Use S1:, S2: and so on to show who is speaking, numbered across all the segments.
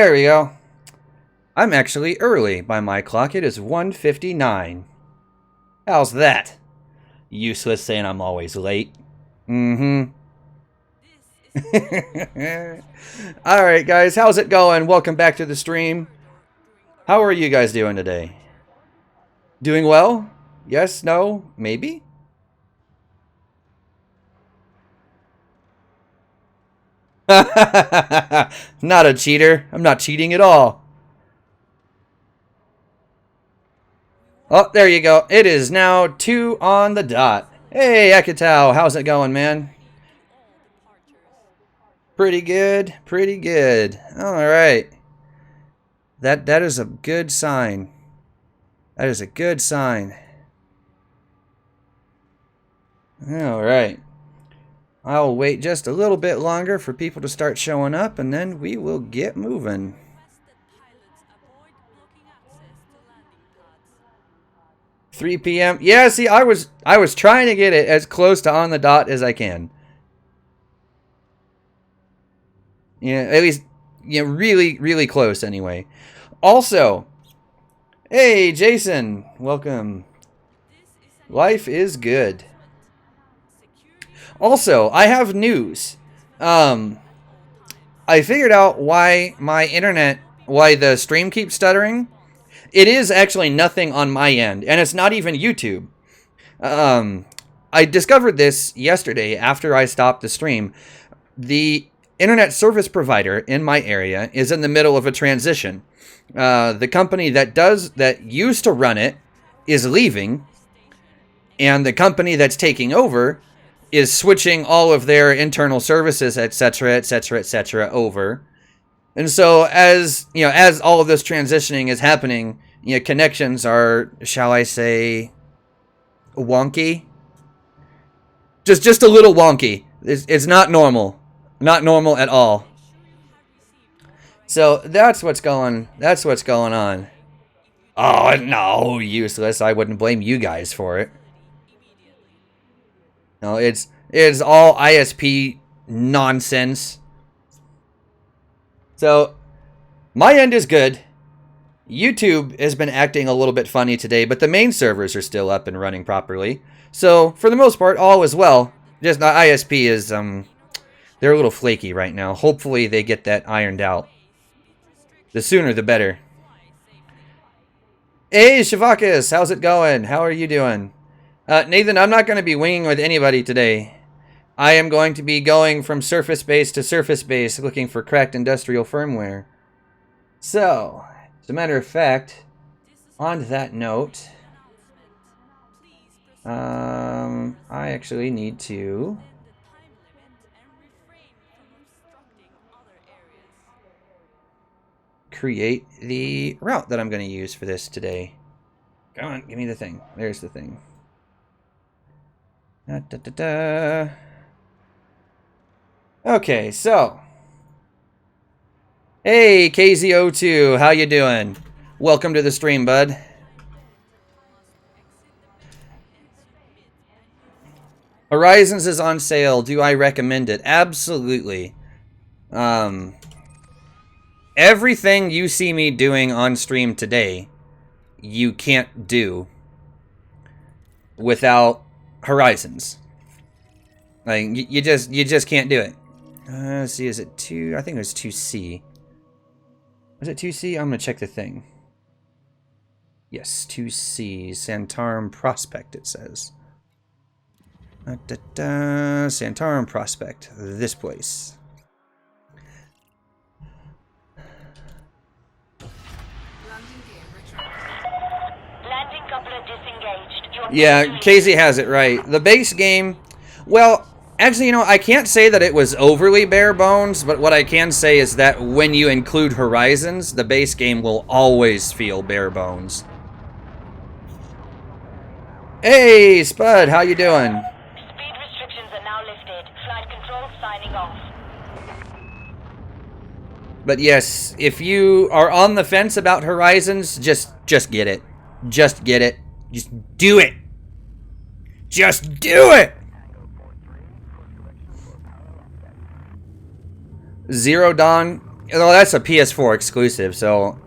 S1: There we go. I'm actually early by my clock. It is 1:59. How's that? Useless saying I'm always late. Mm-hmm. Alright guys, how's it going? Welcome back to the stream. How are you guys doing today? Doing well? Yes? No? Maybe? Not a cheater. I'm not cheating at all. Oh, there you go. It is now 2 on the dot. Hey, Akitao, how's it going, man? Pretty good. Pretty good. Alright. That is a good sign. That is a good sign. Alright. I'll wait just a little bit longer for people to start showing up, and then we will get moving. 3 p.m. Yeah, see, I was trying to get it as close to on the dot as I can. Yeah, at least, you know, really, really close anyway. Also, hey, Jason, welcome. Life is good. Also, I have news. I figured out why why the stream keeps stuttering. It is actually nothing on my end, and it's not even YouTube. I discovered this yesterday after I stopped the stream. The internet service provider in my area is in the middle of a transition. The company that used to run it is leaving, and the company that's taking over is switching all of their internal services, etc., etc., etc., over. And so, as you know, as all of this transitioning is happening, you know, connections are, shall I say, wonky. Just a little wonky. It's not normal. Not normal at all. So that's what's going on. Oh no, useless. I wouldn't blame you guys for it. No, it's all ISP nonsense. So my end is good. YouTube has been acting a little bit funny today, but the main servers are still up and running properly. So for the most part, all is well. Just the ISP is they're a little flaky right now. Hopefully they get that ironed out. The sooner the better. Hey Shavakis, how's it going? How are you doing? Nathan, I'm not going to be winging with anybody today. I am going to be going from surface base to surface base looking for cracked industrial firmware. So, as a matter of fact, on that note, I actually need to create the route that I'm going to use for this today. Come on, give me the thing. There's the thing. Da, da, da, da. Okay, so. Hey, KZO2, how you doing? Welcome to the stream, bud. Horizons is on sale. Do I recommend it? Absolutely. Everything you see me doing on stream today, you can't do without Horizons. Like, you just can't do it. Let's see, is it 2? I think it was 2C. Was it 2C? I'm going to check the thing. Yes, 2C. Santorum Prospect, it says. Santorum Prospect. This place.
S2: Landing coupler disengaged.
S1: Yeah, KZ has it right. The base game, well, actually, you know, I can't say that it was overly bare bones, but what I can say is that when you include Horizons, the base game will always feel bare bones. Hey, Spud, how you doing?
S2: Speed restrictions are now lifted. Flight control signing off.
S1: But yes, if you are on the fence about Horizons, just get it. Just get it. Just do it. Just do it! Zero Dawn Well, that's a PS4 exclusive, so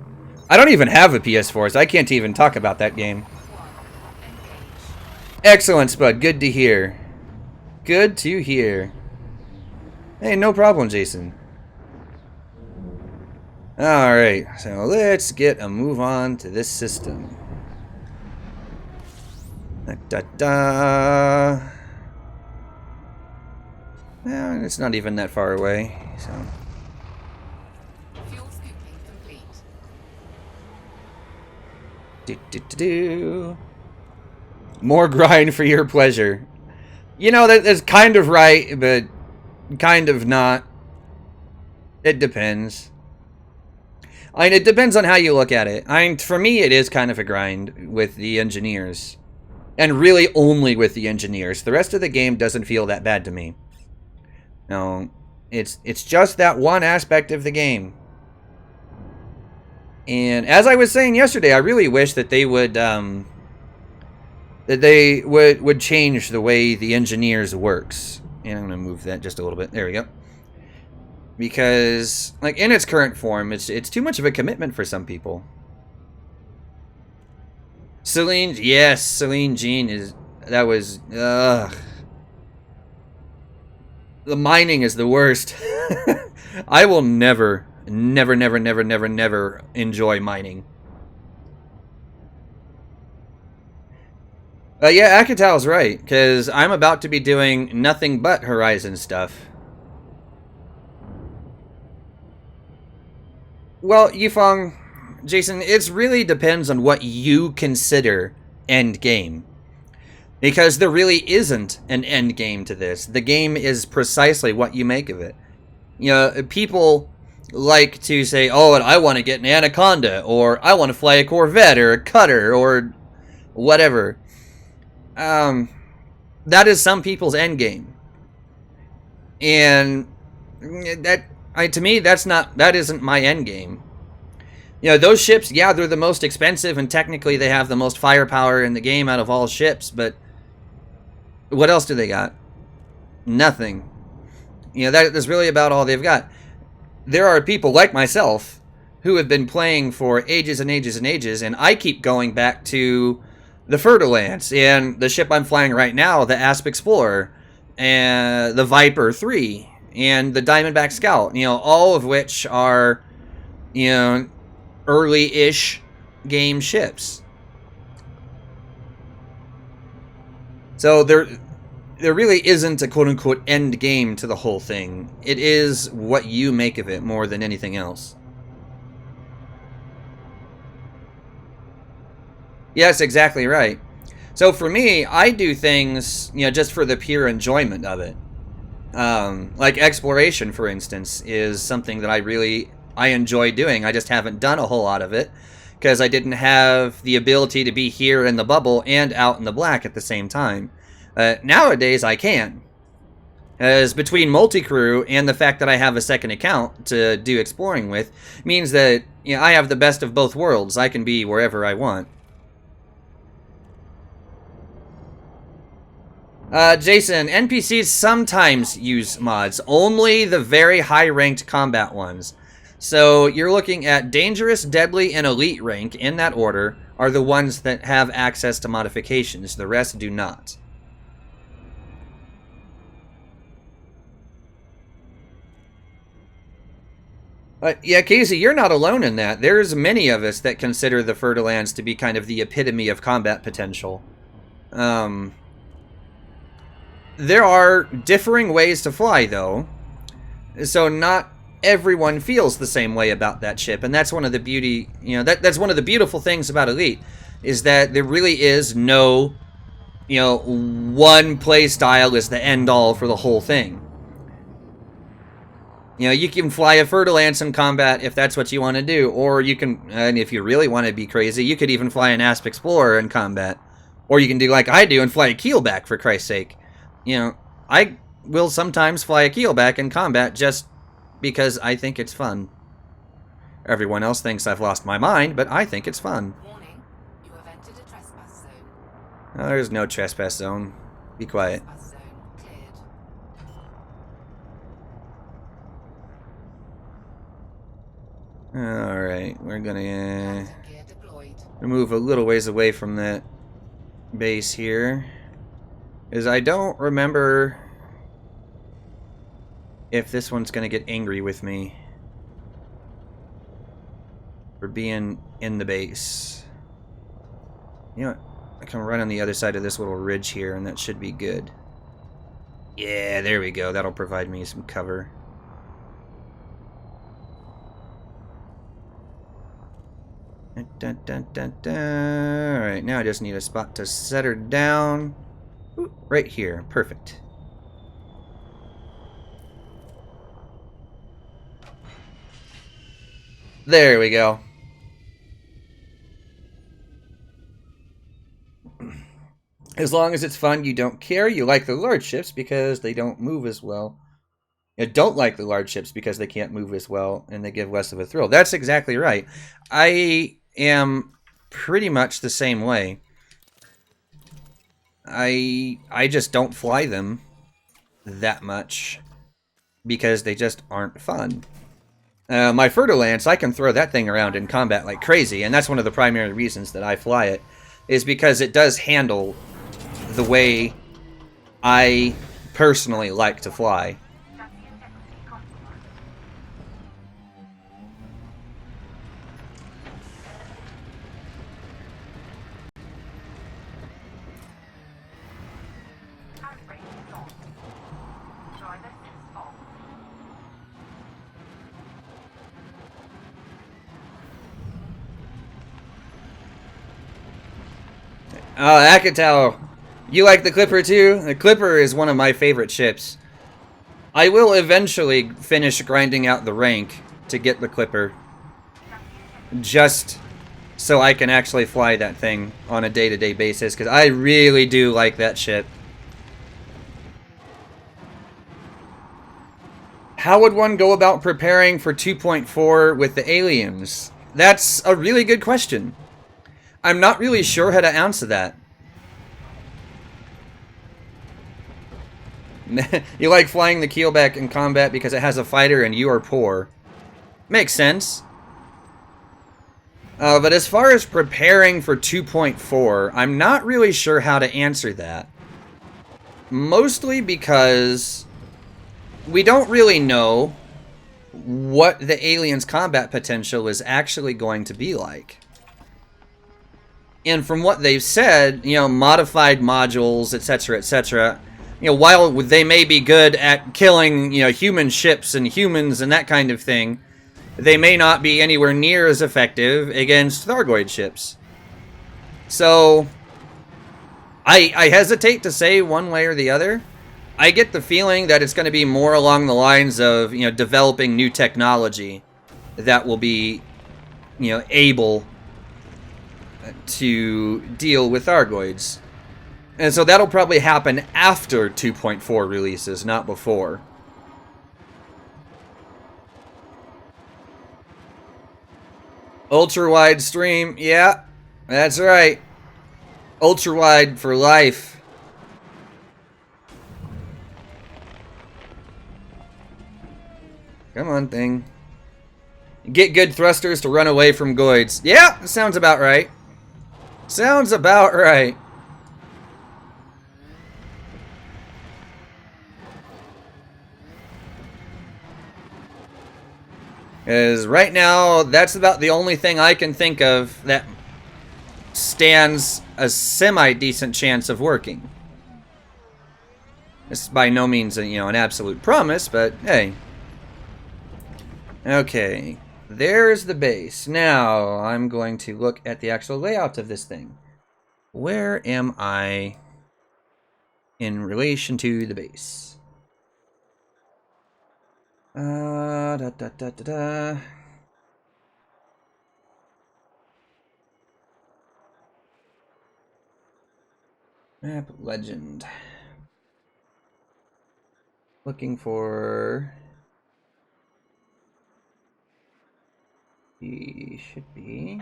S1: I don't even have a PS4, so I can't even talk about that game. Excellent, Spud. Good to hear. Good to hear. Hey, no problem, Jason. Alright, so let's get a move on to this system. Da-da-da. Well, it's not even that far away, so...
S3: Fuel scooping complete.
S1: Do-do-do-do. More grind for your pleasure. You know, that's kind of right, but kind of not. It depends. I mean, it depends on how you look at it. I mean, for me, it is kind of a grind with the engineers. And really only with the engineers. The rest of the game doesn't feel that bad to me. No, it's just that one aspect of the game. And as I was saying yesterday, I really wish that they would would change the way the engineers works. And I'm gonna move that just a little bit. There we go. Because, like, in its current form, it's too much of a commitment for some people. Celine, yes, Celine Jean is, that was, ugh. The mining is the worst. I will never enjoy mining. Yeah, Akatal's right, because I'm about to be doing nothing but Horizon stuff. Well, Yufeng, Jason, it really depends on what you consider end game. Because there really isn't an end game to this. The game is precisely what you make of it. You know, people like to say, oh, and I want to get an Anaconda, or I want to fly a Corvette, or a Cutter, or whatever. That is some people's end game. And that, to me, that isn't my end game. You know, those ships, yeah, they're the most expensive, and technically they have the most firepower in the game out of all ships, but what else do they got? Nothing. You know, that is really about all they've got. There are people like myself who have been playing for ages and ages and ages, and I keep going back to the Fer-de-Lance and the ship I'm flying right now, the Asp Explorer, and the Viper 3, and the Diamondback Scout, you know, all of which are, you know, early-ish game ships. So there really isn't a quote-unquote end game to the whole thing. It is what you make of it more than anything else. Yes, exactly right. So for me, I do things, you know, just for the pure enjoyment of it. Like exploration, for instance, is something that I enjoy doing. I just haven't done a whole lot of it because I didn't have the ability to be here in the bubble and out in the black at the same time. Nowadays, I can. As between multi-crew and the fact that I have a second account to do exploring with means that, you know, I have the best of both worlds. I can be wherever I want. Jason, NPCs sometimes use mods. Only the very high-ranked combat ones. So you're looking at Dangerous, Deadly, and Elite rank, in that order, are the ones that have access to modifications. The rest do not. Yeah, Casey, you're not alone in that. There's many of us that consider the Fer-de-Lance to be kind of the epitome of combat potential. There are differing ways to fly, though. So not everyone feels the same way about that ship, and that's one of the beauty, you know, that's one of the beautiful things about Elite, is that there really is no, you know, one play style is the end all for the whole thing. You know, you can fly a Fer-de-Lance in combat if that's what you want to do, or you can, and if you really want to be crazy, you could even fly an Asp Explorer in combat. Or you can do like I do and fly a keelback, for Christ's sake. You know, I will sometimes fly a keelback in combat just because I think it's fun. Everyone else thinks I've lost my mind, but I think it's fun.
S3: Warning, you have entered a trespass zone.
S1: Oh, there's no trespass zone. Be quiet.
S3: Trespass zone cleared.
S1: Alright, we're gonna
S3: Banter gear deployed.
S1: move a little ways away from that base here. Is I don't remember if this one's gonna get angry with me for being in the base. You know what? I can run on the other side of this little ridge here, and that should be good. Yeah, there we go. That'll provide me some cover. Dun, dun, dun, dun. Alright, now I just need a spot to set her down. Ooh, right here. Perfect. There we go. As long as it's fun, you don't care. You like the large ships because they don't move as well. You don't like the large ships because they can't move as well and they give less of a thrill. That's exactly right. I am pretty much the same way. I just don't fly them that much because they just aren't fun. My Fer-de-Lance, I can throw that thing around in combat like crazy, and that's one of the primary reasons that I fly it, is because it does handle the way I personally like to fly. Oh, Akatao, you like the Clipper too? The Clipper is one of my favorite ships. I will eventually finish grinding out the rank to get the Clipper, just so I can actually fly that thing on a day-to-day basis, because I really do like that ship. How would one go about preparing for 2.4 with the aliens? That's a really good question. I'm not really sure how to answer that. You like flying the keelback in combat because it has a fighter and you are poor. Makes sense. But as far as preparing for 2.4, I'm not really sure how to answer that. Mostly because we don't really know what the aliens' combat potential is actually going to be like. And from what they've said, you know, modified modules, etc., etc., you know, while they may be good at killing, you know, human ships and humans and that kind of thing, they may not be anywhere near as effective against Thargoid ships. So, I hesitate to say one way or the other. I get the feeling that it's going to be more along the lines of, you know, developing new technology that will be, you know, able to deal with Thargoids. And so that'll probably happen after 2.4 releases, not before. Ultra-wide stream, yeah, that's right. Ultra-wide for life. Come on, thing. Get good thrusters to run away from Goids. Yeah, sounds about right. Sounds about right. Because right now, that's about the only thing I can think of that stands a semi-decent chance of working. It's by no means, you know, an absolute promise, but hey. Okay, there's the base. Now, I'm going to look at the actual layout of this thing. Where am I in relation to the base? Da, da, da, da, da. Map legend. Looking for... He should be...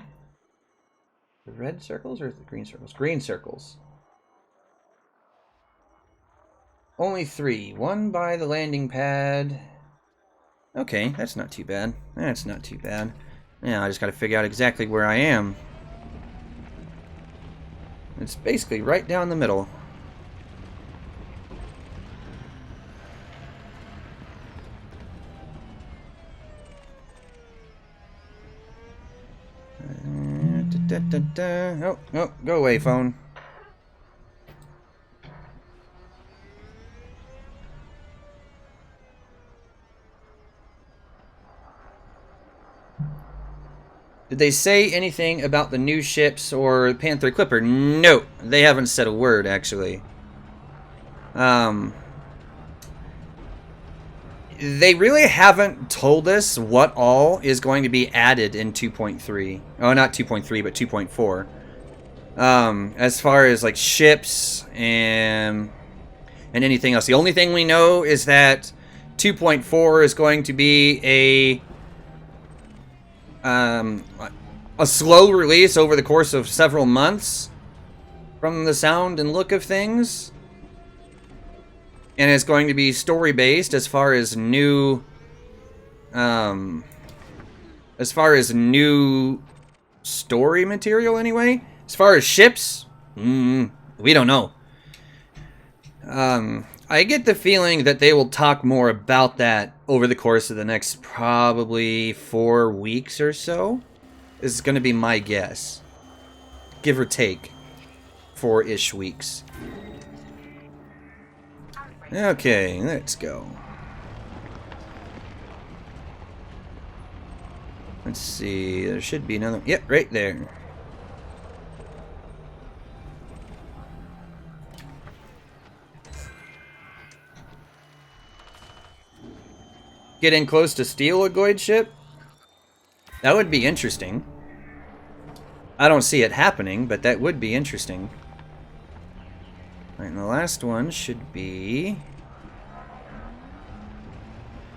S1: The red circles or the green circles? Green circles. Only 3. 1 by the landing pad. Okay, that's not too bad. That's not too bad. Yeah, I just gotta figure out exactly where I am. It's basically right down the middle. Oh, oh, go away, phone. Did they say anything about the new ships or Panther Clipper? No, they haven't said a word, actually. They really haven't told us what all is going to be added in 2.3. Oh, not 2.3, but 2.4. As far as like ships and anything else. The only thing we know is that 2.4 is going to be a slow release over the course of several months from the sound and look of things. And it's going to be story-based as far as new story material anyway. As far as ships, we don't know. I get the feeling that they will talk more about that over the course of the next probably 4 weeks or so. This is going to be my guess. Give or take 4-ish weeks. Okay, let's go. Let's see, there should be another... Yep, right there. Getting close to steal a Goid ship? That would be interesting. I don't see it happening, but that would be interesting. Alright, and the last one should be...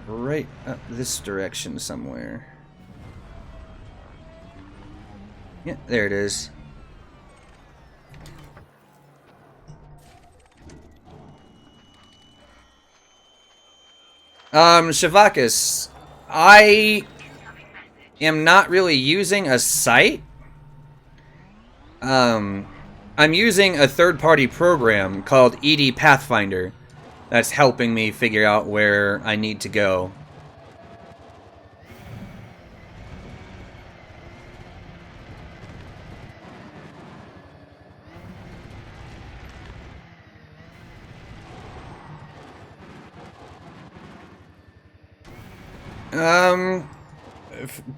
S1: right up this direction somewhere. Yeah, there it is. Shavakis, I am not really using a site. I'm using a third-party program called ED Pathfinder that's helping me figure out where I need to go.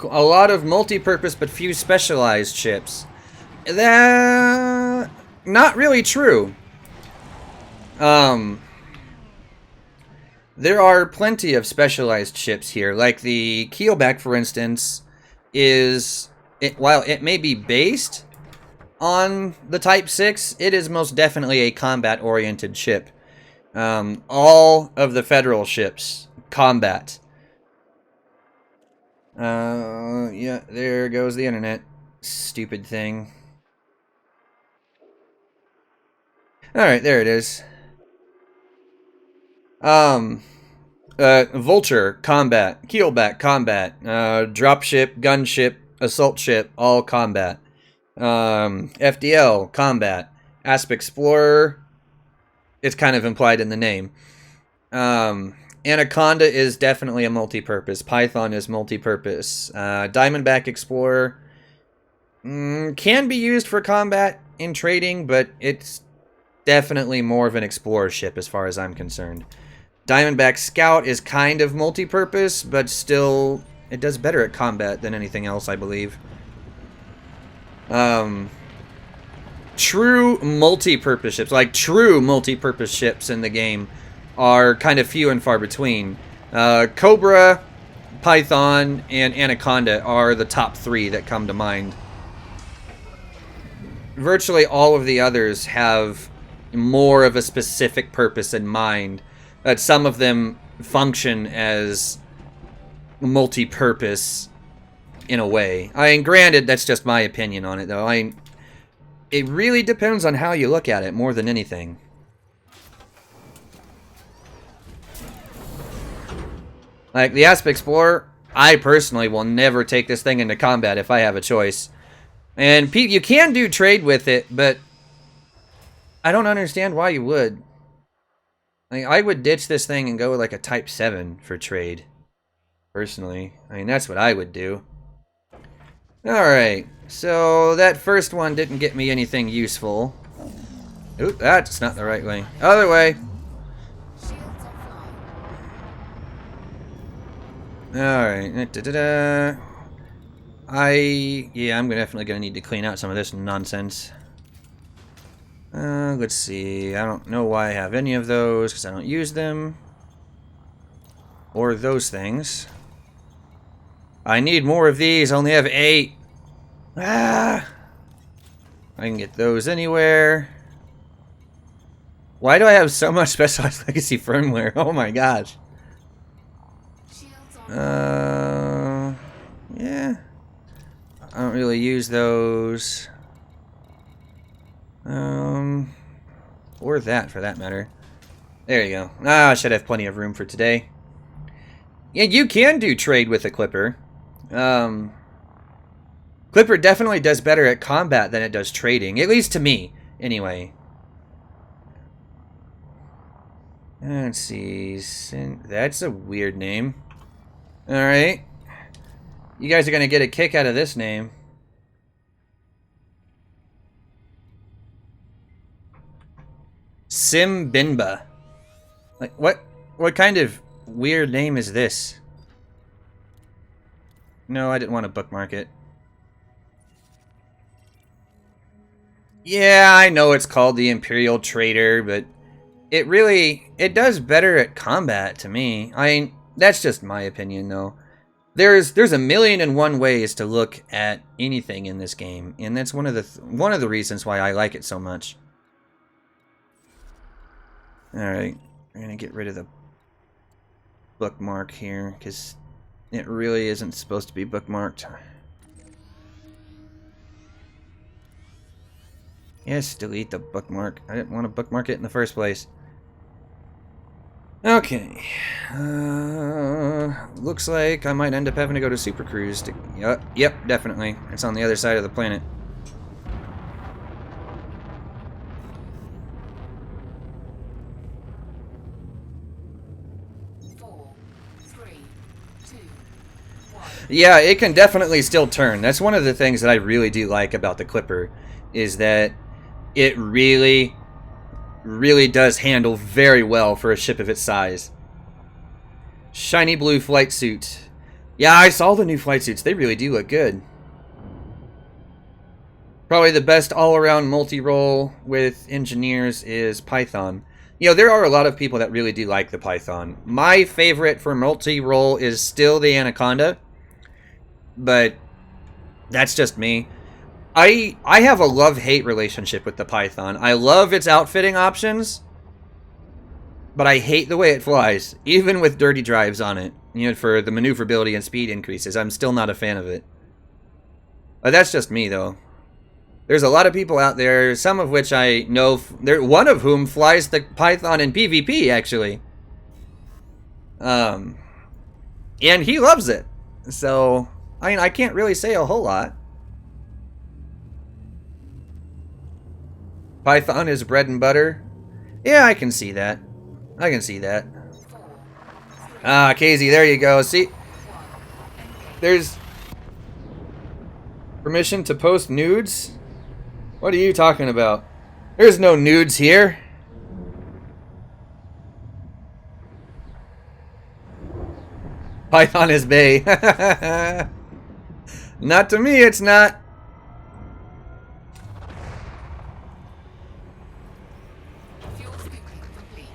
S1: A lot of multi-purpose but few specialized ships. That not really true. There are plenty of specialized ships here, like the Keelback, for instance, while it may be based on the Type 6, it is most definitely a combat-oriented ship. All of the Federal ships, combat. Yeah, there goes the internet. Stupid thing. Alright, there it is. Vulture, combat. Keelback, combat. Dropship, gunship, assault ship, all combat. FDL, combat. Asp Explorer, it's kind of implied in the name. Anaconda is definitely a multi-purpose. Python is multi-purpose. Diamondback Explorer can be used for combat in trading, but it's definitely more of an explorer ship as far as I'm concerned. Diamondback Scout is kind of multi-purpose, but still, it does better at combat than anything else, I believe. True multi-purpose ships, like true multi-purpose ships in the game, are kind of few and far between. Cobra, Python, and Anaconda are the top 3 that come to mind. Virtually all of the others have more of a specific purpose in mind. That some of them function as multi-purpose in a way. I mean, granted, that's just my opinion on it, though. It really depends on how you look at it more than anything. Like, the Asp Explorer, I personally will never take this thing into combat if I have a choice. And you can do trade with it, but I don't understand why you would. Like, I would ditch this thing and go with like a Type 7 for trade. Personally. I mean, that's what I would do. Alright, so that first one didn't get me anything useful. Oop, that's not the right way. Other way.
S3: Shields offline.
S1: Alright. Yeah, I'm definitely gonna need to clean out some of this nonsense. Let's see. I don't know why I have any of those, because I don't use them. Or those things. I need more of these. I only have 8. Ah! I can get those anywhere. Why do I have so much specialized legacy firmware? Oh my gosh.
S3: Shields on.
S1: Yeah. I don't really use those. Or that, for that matter. There you go. I should have plenty of room for today. Yeah, you can do trade with a Clipper. Clipper definitely does better at combat than it does trading. At least to me, anyway. Let's see. That's a weird name. Alright. You guys are going to get a kick out of this name. Simbinba. Like, what kind of weird name is this? No, I didn't want to bookmark it. Yeah, I know it's called the Imperial Trader, but it does better at combat to me. I mean, that's just my opinion, though. There's a million and one ways to look at anything in this game, and that's one of the reasons why I like it so much. Alright, we're gonna get rid of the bookmark here, because it really isn't supposed to be bookmarked. Yes, delete the bookmark. I didn't want to bookmark it in the first place. Okay. Looks like I might end up having to go to Super Cruise. Yep, definitely. It's on the other side of the planet. Yeah, it can definitely still turn. That's one of the things that I really do like about the Clipper, is that it really does handle very well for a ship of its size. Shiny blue flight suit. Yeah, I saw the new flight suits. They really do look good. Probably the best all-around multi-role with engineers is Python. You know, there are a lot of people that really do like the Python. My favorite for multi-role is still the Anaconda, but that's just me. I have a love-hate relationship with the Python. I love its outfitting options, but I hate the way it flies, even with dirty drives on it. You know, for the maneuverability and speed increases, I'm still not a fan of it. But that's just me, though. There's a lot of people out there, some of which I know, one of whom flies the Python in PvP, actually. And he loves it. So, I mean, I can't really say a whole lot. Python is bread and butter. Yeah, I can see that. I can see that. Ah, Casey, there you go. See? There's permission to post nudes? What are you talking about? There's no nudes here. Python is bae. Not to me, it's not.
S3: Fuel scooping complete.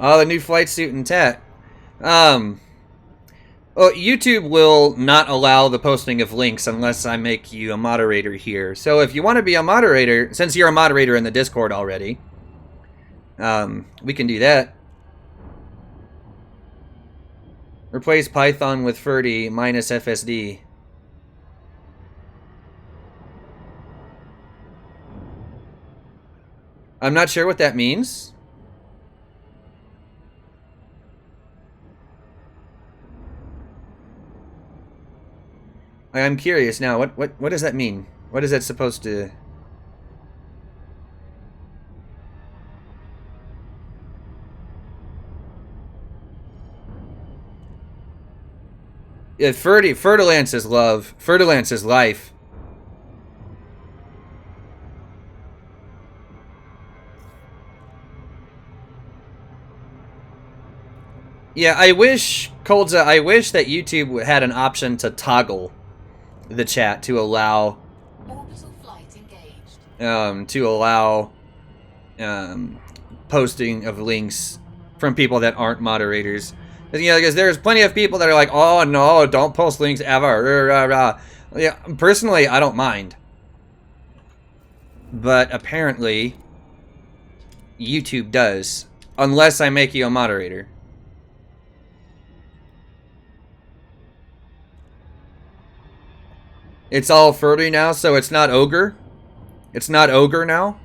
S1: Oh, the new flight suit and tat. Well, YouTube will not allow the posting of links unless I make you a moderator here. So if you want to be a moderator, since you're a moderator in the Discord already, we can do that. Replace Python with Ferdy minus FSD. I'm not sure what that means. I'm curious now. What does that mean? What is that supposed to? Yeah, Fertilance is love. Fertilance is life. Yeah, I wish, Coldza, I wish that YouTube had an option to toggle the chat to allow
S3: Orbital flight engaged.
S1: to allow posting of links from people that aren't moderators. You know, because there's plenty of people that are like, oh no, don't post links ever. Yeah, personally, I don't mind. But apparently, YouTube does. Unless I make you a moderator. It's all Furry now, so it's not Ogre? It's not Ogre now?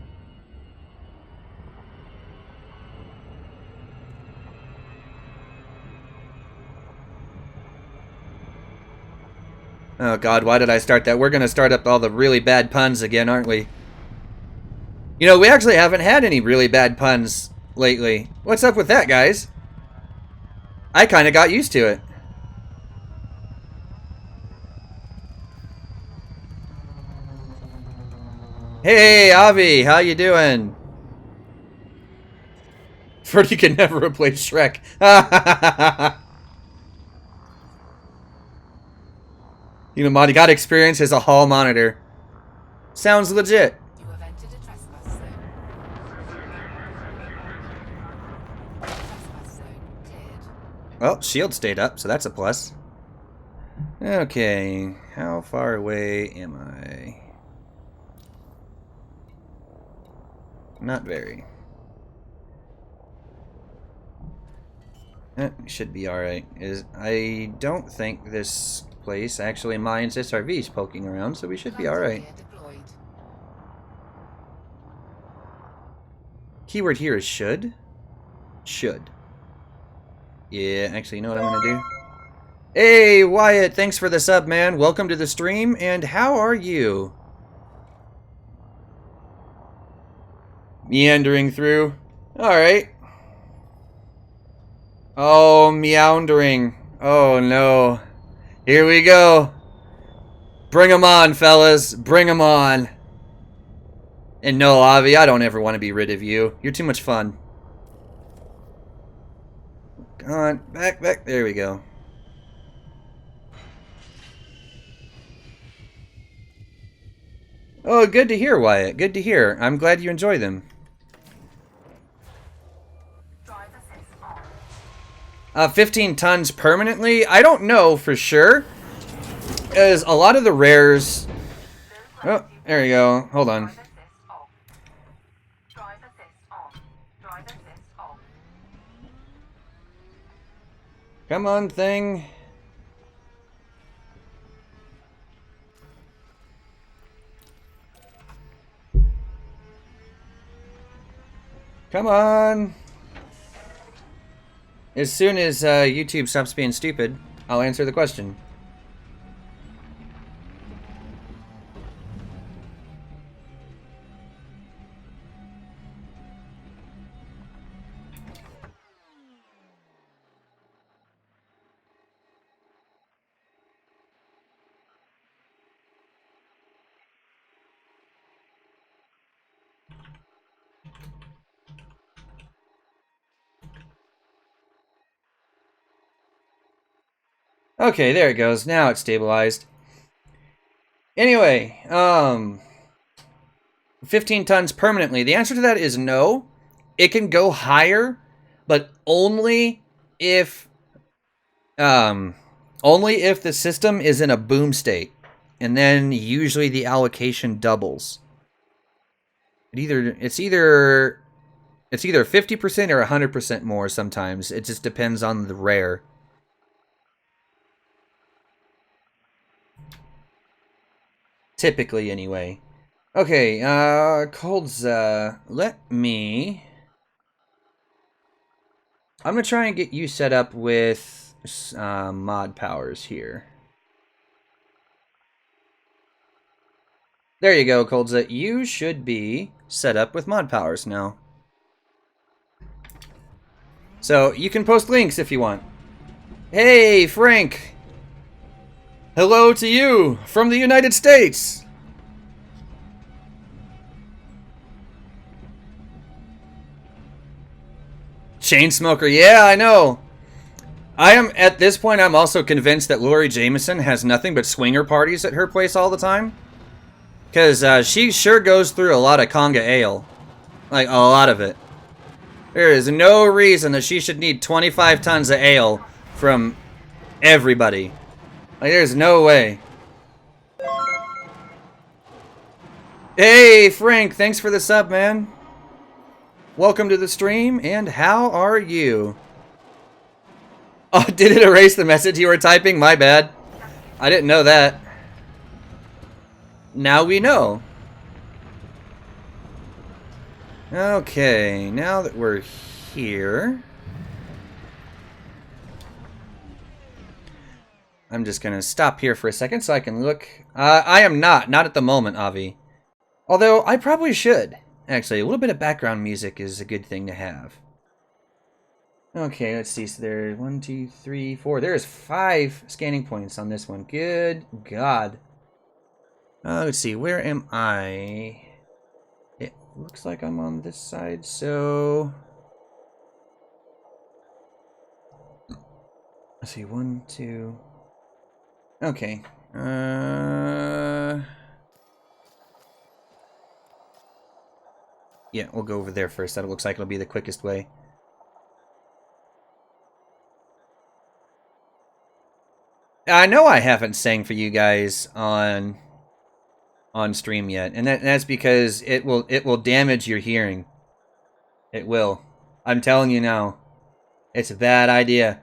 S1: Oh god, why did I start that? We're gonna start up all the really bad puns again, aren't we? You know, we actually haven't had any really bad puns lately. What's up with that, guys? I kinda got used to it. Hey, Avi, how you doing? Freddy can never replace Shrek. You know, Monty got experience as a hall monitor. Sounds legit.
S3: You have entered a trespass zone. Trespass zone cleared.
S1: Well, shield stayed up, so that's a plus. Okay, how far away am I? Not very. Should be alright. I don't think this place actually mines SRVs poking around, so we should be alright. Keyword here is should. Should. Yeah, actually, you know what I'm gonna do? Hey, Wyatt, thanks for the sub, man. Welcome to the stream, and how are you? Meandering through. Alright. Oh, meandering. Oh, no. Here we go. Bring 'em on, fellas. Bring 'em on. And no, Avi, I don't ever want to be rid of you. You're too much fun. Come on. Back, back. There we go. Oh, good to hear, Wyatt. Good to hear. I'm glad you enjoy them. 15 tons permanently? I don't know for sure. As a lot of the rares... Oh, there we go. Hold on. Come on, thing. Come on. As soon as YouTube stops being stupid, I'll answer the question. Okay, there it goes. Now it's stabilized. Anyway, 15 tons permanently. The answer to that is no. It can go higher, but only if the system is in a boom state. And then usually the allocation doubles. It's either 50% or 100% more sometimes. It just depends on the rare. Typically, anyway. Okay, Coldza, I'm gonna try and get you set up with mod powers here. There you go, Coldza. You should be set up with mod powers now. So, you can post links if you want. Hey, Frank! Hello to you from the United States! Chainsmoker, yeah, I know. At this point, I'm also convinced that Lori Jameson has nothing but swinger parties at her place all the time. Because she sure goes through a lot of conga ale. Like, a lot of it. There is no reason that she should need 25 tons of ale from everybody. Like, there's no way. Hey, Frank, thanks for the sub, man. Welcome to the stream, and how are you? Oh, did it erase the message you were typing? My bad. I didn't know that. Now we know. Okay, now that we're here, I'm just gonna stop here for a second so I can look. I am not at the moment, Avi. Although I probably should. Actually, a little bit of background music is a good thing to have. Okay, let's see. So there's 1, 2, 3, 4. There's 5 scanning points on this one. Good God. Let's see. Where am I? It looks like I'm on this side, so... Let's see. 1, 2... Okay. Yeah, we'll go over there first. That looks like it'll be the quickest way. I know I haven't sang for you guys on stream yet, and that's because it will damage your hearing. It will. I'm telling you now. It's a bad idea.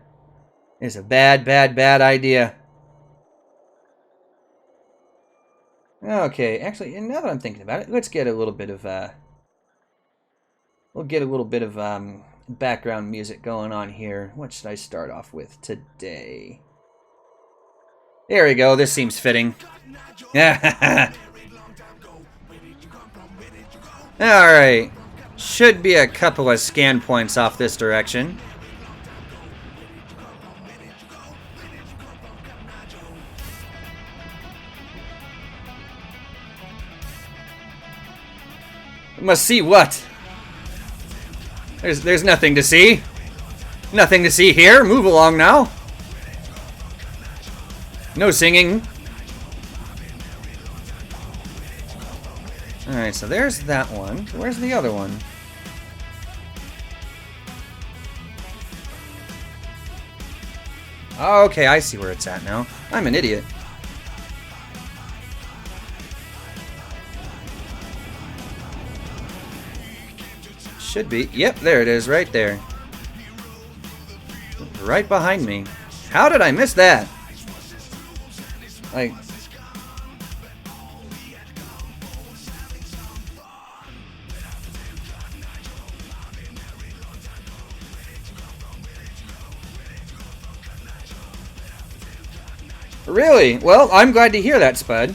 S1: It's a bad idea. Okay, actually, now that I'm thinking about it, let's get a little bit of we'll get a little bit of background music going on here. What should I start off with today? There we go. This seems fitting. Alright. Should be a couple of scan points off this direction. Must see what? There's nothing to see. Nothing to see here. Move along now. No singing. Alright, so there's that one. Where's the other one? Oh, okay, I see where it's at now. I'm an idiot. Should be. Yep, there it is, right there. Right behind me. How did I miss that? Like... Really? Well, I'm glad to hear that, Spud.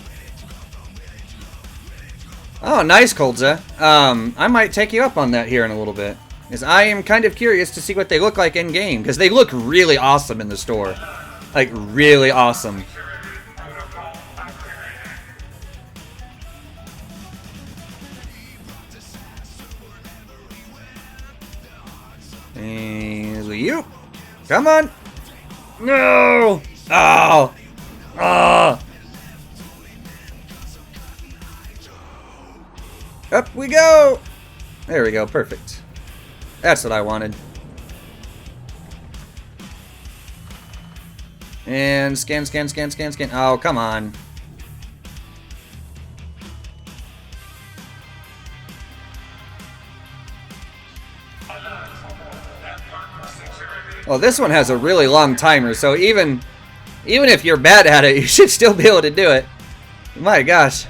S1: Oh, nice, Coldza. I might take you up on that here in a little bit. Because I am kind of curious to see what they look like in-game. Because they look really awesome in the store. Like, really awesome. And you. Come on. No. Oh. Oh. Up we go! There we go, perfect. That's what I wanted. And scan. Oh, come on. Well, this one has a really long timer, so even if you're bad at it, you should still be able to do it. My gosh.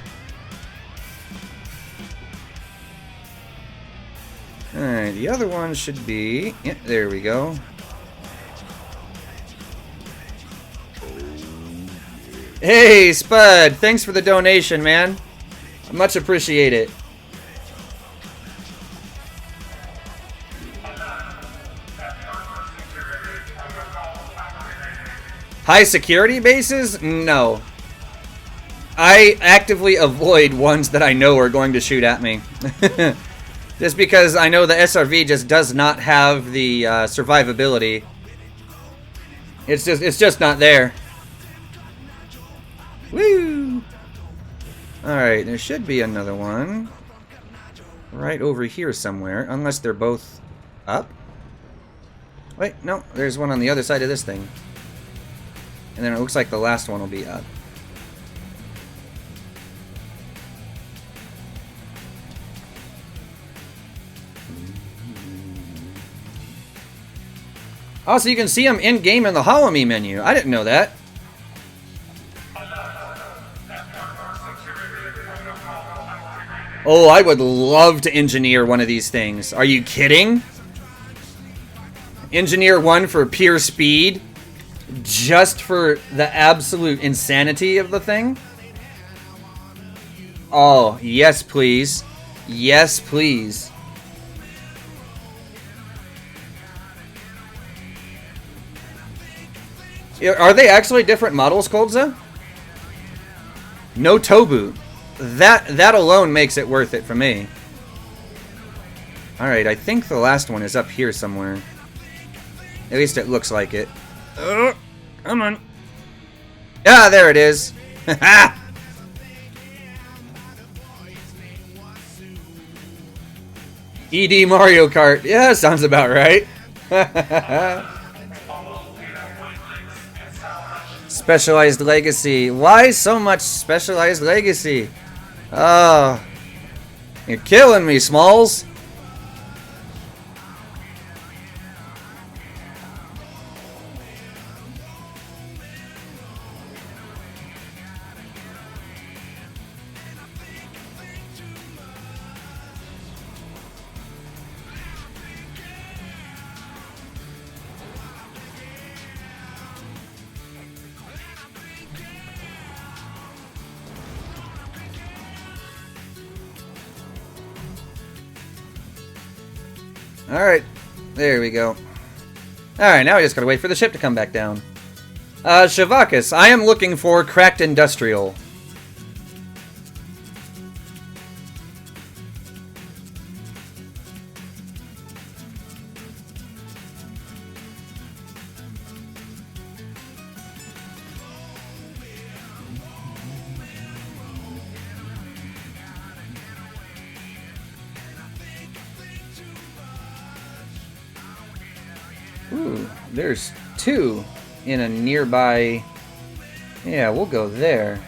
S1: Alright, the other one should be... Yeah, there we go. Hey, Spud! Thanks for the donation, man. I much appreciate it. High security bases? No. I actively avoid ones that I know are going to shoot at me. Just because I know the SRV just does not have the survivability. It's just not there. Woo! Alright, there should be another one. Right over here somewhere. Unless they're both up. Wait, no. There's one on the other side of this thing. And then it looks like the last one will be up. Also, you can see them in-game in the Follow Me menu. I didn't know that. Oh, I would love to engineer one of these things. Are you kidding? Engineer one for pure speed? Just for the absolute insanity of the thing? Oh, yes, please. Yes, please. Are they actually different models, Coldza? No tow boot. That alone makes it worth it for me. Alright, I think the last one is up here somewhere. At least it looks like it. Oh, come on. Ah, there it is. ED Mario Kart. Yeah, sounds about right. Specialized Legacy. Why so much Specialized Legacy? Oh, you're killing me, Smalls. Alright, there we go. Alright, now we just gotta wait for the ship to come back down. Shavakis, I am looking for Cracked Industrial. Ooh, there's two in a nearby... Yeah, we'll go there.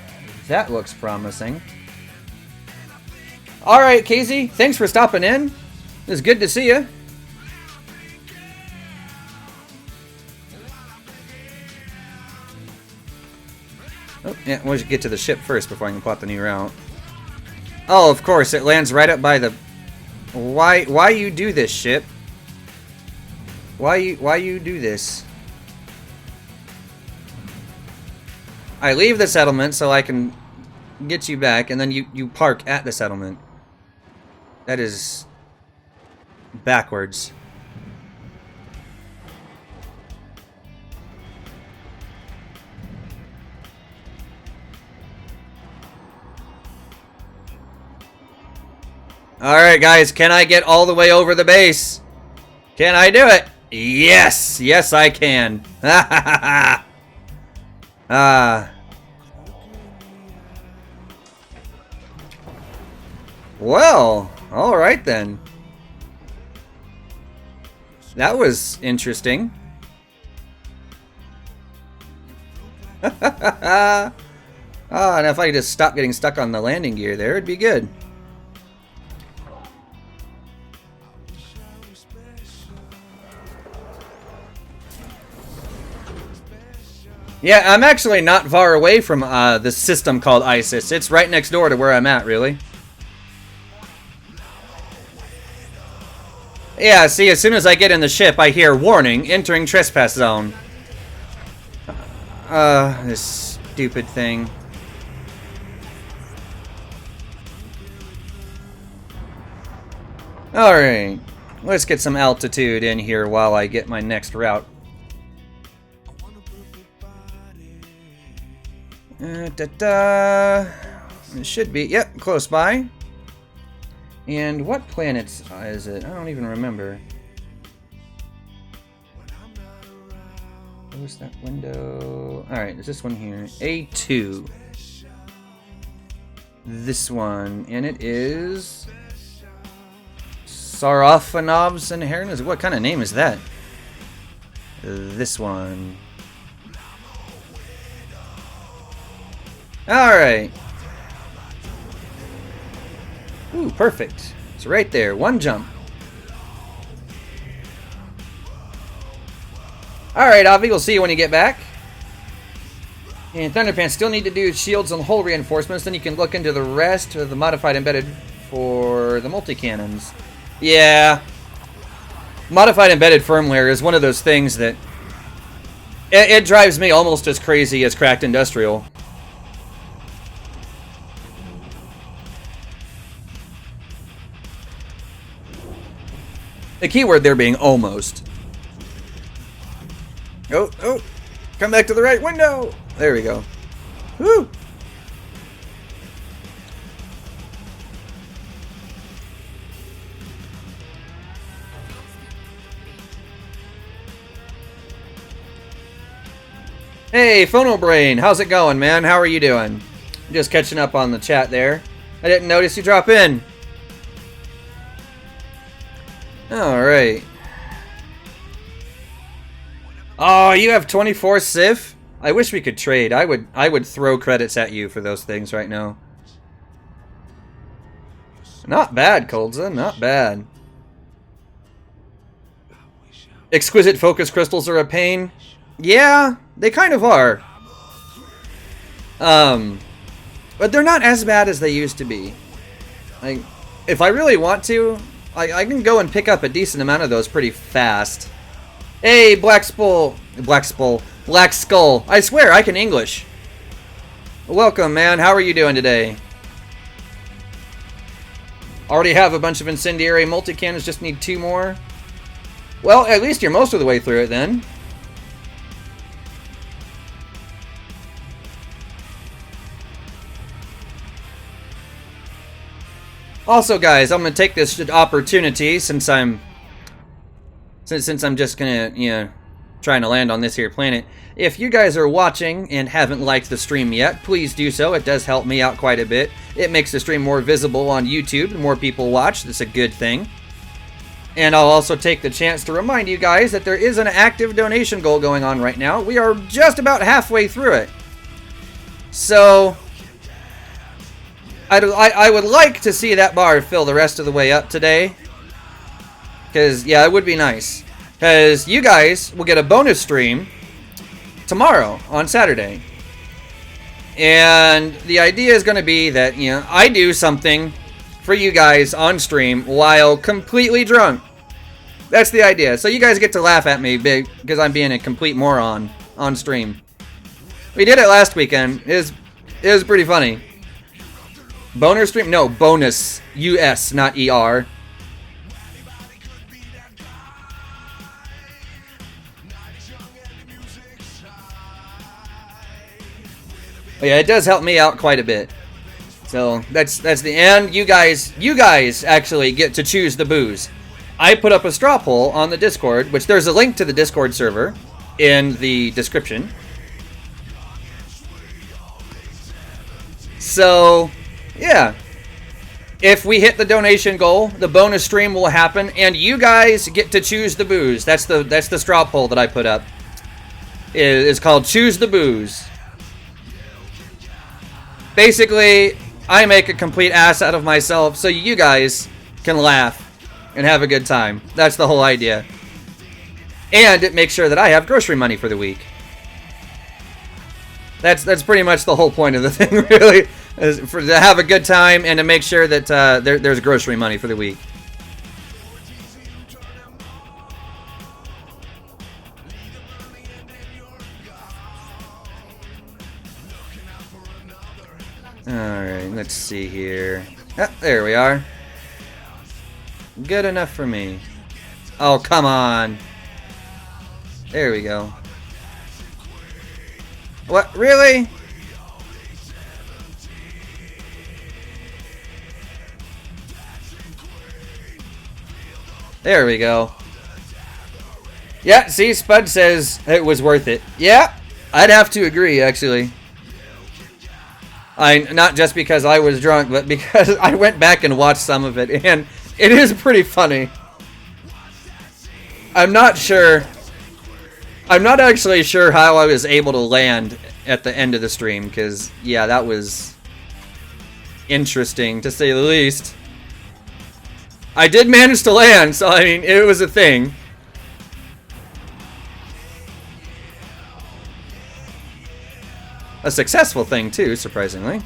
S1: That looks promising. Alright, Casey, thanks for stopping in. It was good to see you. Oh, yeah, we'll get to the ship first before I can plot the new route. Oh, of course, it lands right up by the... Why you do this, ship? Why you do this? I leave the settlement so I can get you back, and then you park at the settlement. That is backwards. Alright, guys, can I get all the way over the base? Can I do it? Yes! Yes, I can. Well, alright then. That was interesting. And if I could just stop getting stuck on the landing gear there, it'd be good. Yeah, I'm actually not far away from the system called ISIS. It's right next door to where I'm at, really. Yeah, see, as soon as I get in the ship, I hear, warning, entering trespass zone. This stupid thing. Alright, let's get some altitude in here while I get my next route. It should be, yep, close by. And what planets is it? I don't even remember. Where's that window? Alright, there's this one here. A2. This one. And it is... Sarafanov's Inheritance? What kind of name is that? This one. Alright. Ooh, perfect. It's right there. One jump. Alright, Avi, we'll see you when you get back. And Thunderpants still need to do shields and hull reinforcements, then you can look into the rest of the modified embedded for the multi-cannons. Yeah. Modified embedded firmware is one of those things that... It drives me almost as crazy as Cracked Industrial. The keyword there being almost. Oh, oh. Come back to the right window. There we go. Woo. Hey, Phonobrain. How's it going, man? How are you doing? Just catching up on the chat there. I didn't notice you drop in. Alright. Oh, you have 24 Sif? I wish we could trade. I would throw credits at you for those things right now. Not bad, Coldza. Not bad. Exquisite focus crystals are a pain. Yeah, they kind of are. But they're not as bad as they used to be. Like, if I really want to, I can go and pick up a decent amount of those pretty fast. Hey, Black Skull. I swear, I can English. Welcome, man. How are you doing today? Already have a bunch of incendiary multi-cannons, just need 2 more. Well, at least you're most of the way through it then. Also, guys, I'm gonna take this opportunity since I'm just gonna, you know, trying to land on this here planet. If you guys are watching and haven't liked the stream yet, please do so. It does help me out quite a bit. It makes the stream more visible on YouTube. The more people watch, that's a good thing. And I'll also take the chance to remind you guys that there is an active donation goal going on right now. We are just about halfway through it. So I would like to see that bar fill the rest of the way up today. Because, yeah, it would be nice. Because you guys will get a bonus stream tomorrow on Saturday. And the idea is going to be that, you know, I do something for you guys on stream while completely drunk. That's the idea. So you guys get to laugh at me because I'm being a complete moron on stream. We did it last weekend. It was pretty funny. Boner stream? No, bonus. US, not ER. But yeah, it does help me out quite a bit. So that's the end. You guys actually get to choose the booze. I put up a straw poll on the Discord, which there's a link to the Discord server in the description. So, yeah. If we hit the donation goal, the bonus stream will happen, and you guys get to choose the booze. That's the straw poll that I put up. It's called Choose the Booze. Basically, I make a complete ass out of myself so you guys can laugh and have a good time. That's the whole idea. And it makes sure that I have grocery money for the week. That's pretty much the whole point of the thing, really. Is to have a good time and to make sure that there's grocery money for the week. Alright, let's see here. Ah, there we are. Good enough for me. Oh, come on. There we go. What? Really? There we go. Yeah, see, Spud says it was worth it. Yeah, I'd have to agree, actually. Not just because I was drunk, but because I went back and watched some of it, and it is pretty funny. I'm not sure. I'm not actually sure how I was able to land at the end of the stream, because, yeah, that was interesting, to say the least. I did manage to land, so, I mean, it was a thing. A successful thing, too, surprisingly.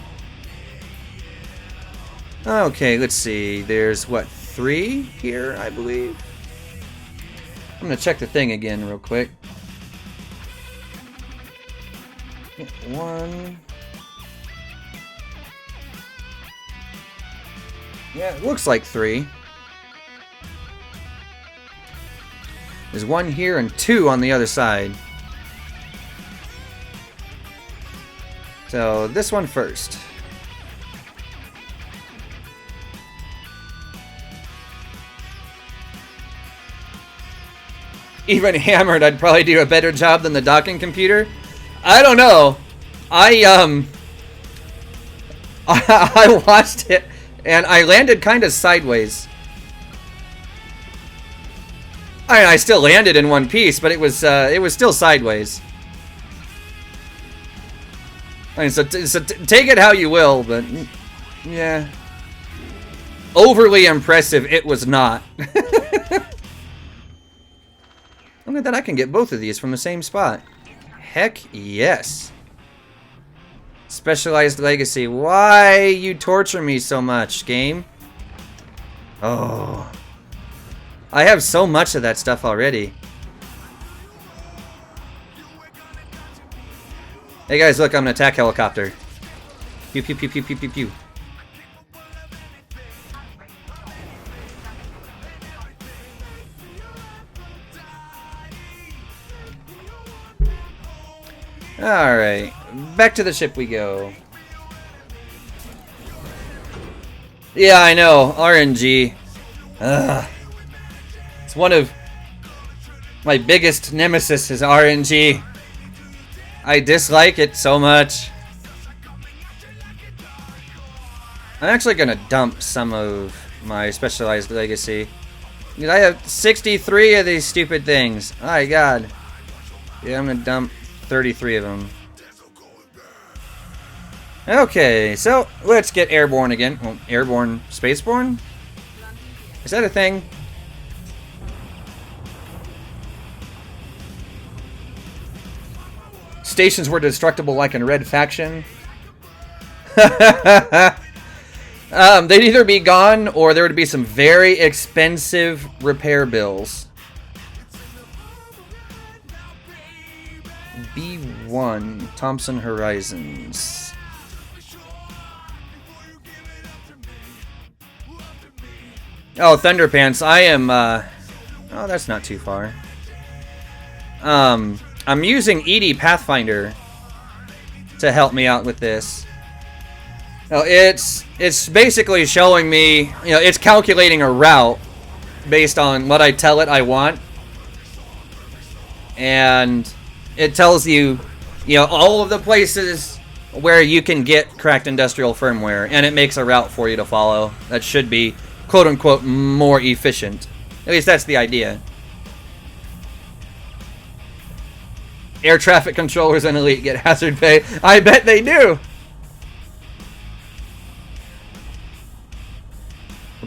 S1: Okay, let's see. There's, what, 3 here, I believe? I'm gonna check the thing again real quick. 1. Yeah, it looks like 3. There's 1 here and 2 on the other side. So, this one first. Even hammered, I'd probably do a better job than the docking computer. I don't know. I watched it and I landed kind of sideways. I mean, I still landed in one piece, but it was still sideways. I mean, so take it how you will, but yeah, overly impressive it was not. Look at that, I can get both of these from the same spot. Heck yes. Specialized legacy. Why you torture me so much, game? Oh. I have so much of that stuff already. Hey guys, look, I'm an attack helicopter. Pew pew pew pew pew pew pew. Alright, back to the ship we go. Yeah, I know, RNG. Ugh. It's one of my biggest nemesis is RNG. I dislike it so much. I'm actually gonna dump some of my specialized legacy. Because I have 63 of these stupid things. Oh my god. Yeah, I'm gonna dump 33 of them. Okay, so let's get airborne again. Well, airborne, spaceborne? Is that a thing? Stations were destructible like in Red Faction. They'd either be gone or there would be some very expensive repair bills. B1, Thompson Horizons. Oh, Thunderpants. I am, oh, that's not too far. I'm using ED Pathfinder to help me out with this. Oh, it's basically showing me, you know, it's calculating a route based on what I tell it I want. And it tells you, you know, all of the places where you can get Cracked Industrial Firmware, and it makes a route for you to follow that should be, quote-unquote, more efficient. At least that's the idea. Air traffic controllers and Elite get hazard pay. I bet they do!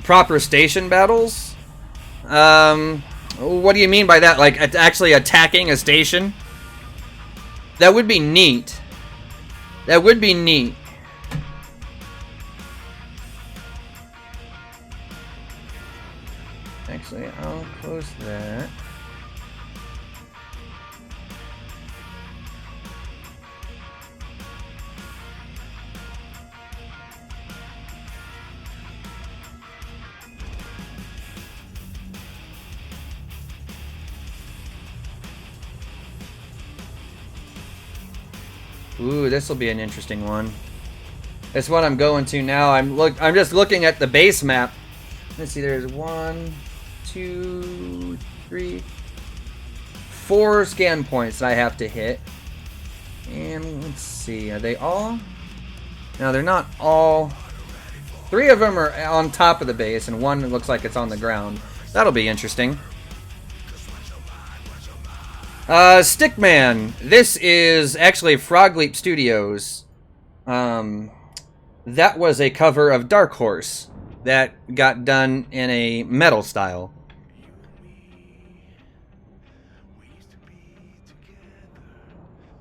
S1: Proper station battles? What do you mean by that? Like, actually attacking a station? That would be neat. That would be neat. Actually, I'll close that. Ooh, this will be an interesting one. That's what I'm going to now. I'm just looking at the base map. Let's see, there's 1, 2, 3, 4 scan points that I have to hit. And let's see, are they all? No, they're not all. 3 of them are on top of the base, and 1 looks like it's on the ground. That'll be interesting. Stickman. This is actually Frog Leap Studios. That was a cover of Dark Horse that got done in a metal style.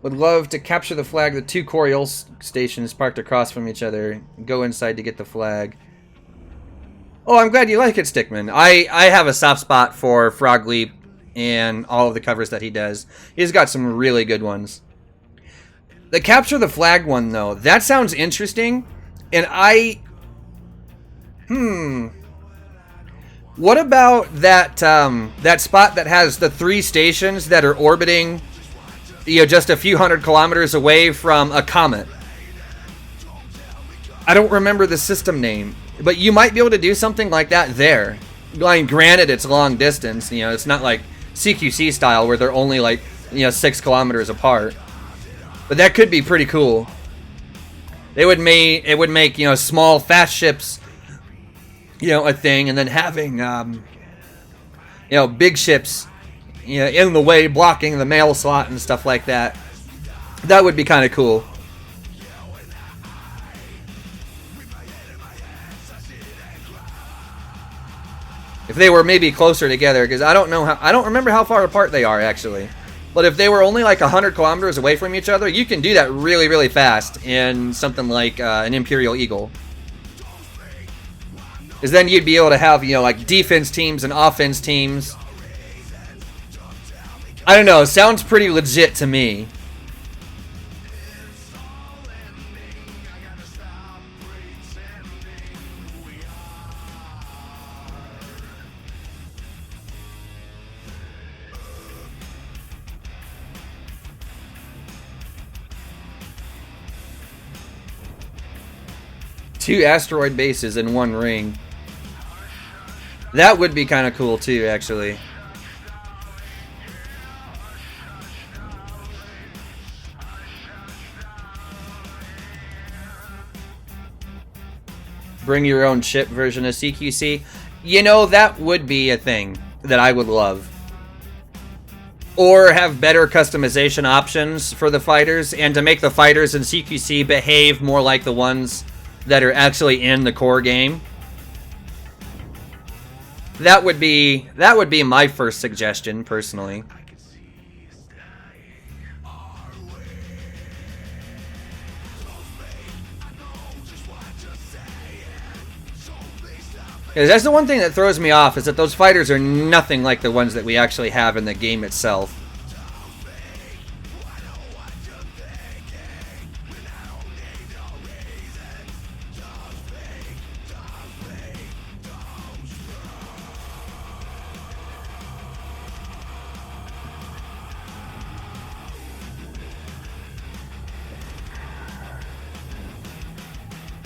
S1: Would love to capture the flag. The 2 Coriol stations parked across from each other. Go inside to get the flag. Oh, I'm glad you like it, Stickman. I have a soft spot for Frog Leap and all of the covers that he does. He's got some really good ones. The capture the flag one, though, that sounds interesting. And what about that that spot that has the 3 stations that are orbiting, just a few hundred kilometers away from a comet? I don't remember the system name, but you might be able to do something like that there. Like, granted, it's long distance. It's not like CQC style where they're only like 6 kilometers apart. But that could be pretty cool. It would make small fast ships a thing, and then having big ships in the way, blocking the mail slot and stuff like that. That would be kind of cool. If they were maybe closer together, because I don't remember how far apart they are actually. But if they were only like 100 kilometers away from each other, you can do that really, really fast in something like an Imperial Eagle. Because then you'd be able to have, like defense teams and offense teams. I don't know, sounds pretty legit to me. Two asteroid bases in one ring. That would be kind of cool too, actually. Bring your own ship version of CQC. That would be a thing that I would love. Or have better customization options for the fighters, and to make the fighters in CQC behave more like the ones that are actually in the core game. That would be my first suggestion, personally. Because that's the one thing that throws me off, is that those fighters are nothing like the ones that we actually have in the game itself.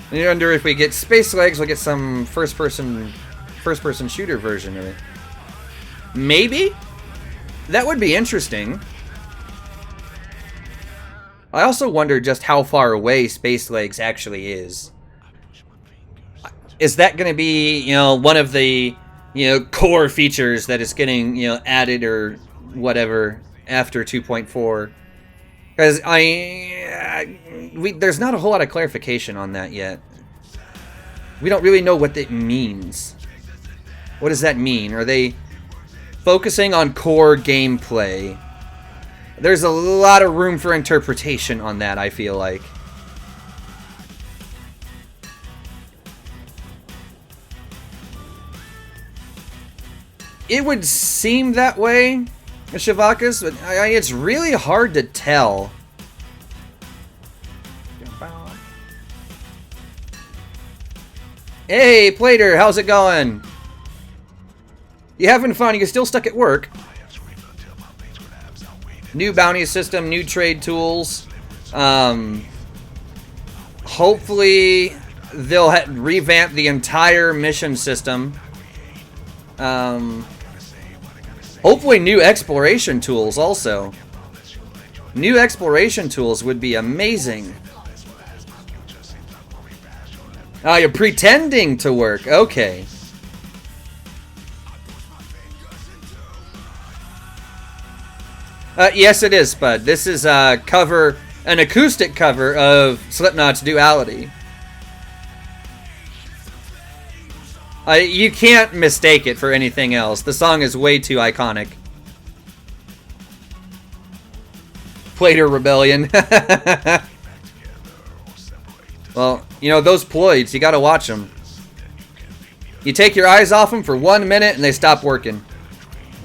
S1: I wonder if we get Space Legs, we'll get some first-person shooter version of it. Maybe? That would be interesting. I also wonder just how far away Space Legs actually is. Is that going to be, one of the, core features that is getting, added or whatever after 2.4? Because there's not a whole lot of clarification on that yet. We don't really know what it means. What does that mean? Are they focusing on core gameplay? There's a lot of room for interpretation on that, I feel like. It would seem that way, Shivakas, but it's really hard to tell. Hey, Plater, how's it going? You having fun? You still stuck at work? New bounty system, new trade tools. Hopefully they'll revamp the entire mission system. Hopefully new exploration tools also. New exploration tools would be amazing. Oh, you're pretending to work. Okay. Yes, it is, Spud. This is an acoustic cover of Slipknot's Duality. You can't mistake it for anything else. The song is way too iconic. Plater Rebellion. Well, you know, those ploids, you gotta watch them. You take your eyes off them for 1 minute and they stop working.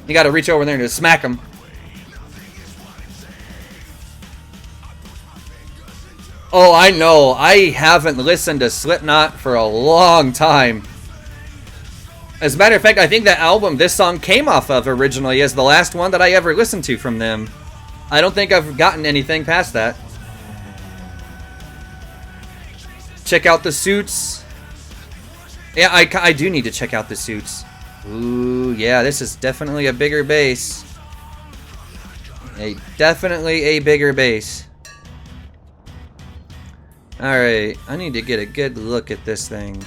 S1: You gotta reach over there and just smack them. Oh, I know. I haven't listened to Slipknot for a long time. As a matter of fact, I think that album this song came off of originally is the last one that I ever listened to from them. I don't think I've gotten anything past that. Check out the suits. Yeah, I do need to check out the suits. Ooh, yeah, this is definitely a bigger base. Definitely a bigger base. Alright, I need to get a good look at this thing.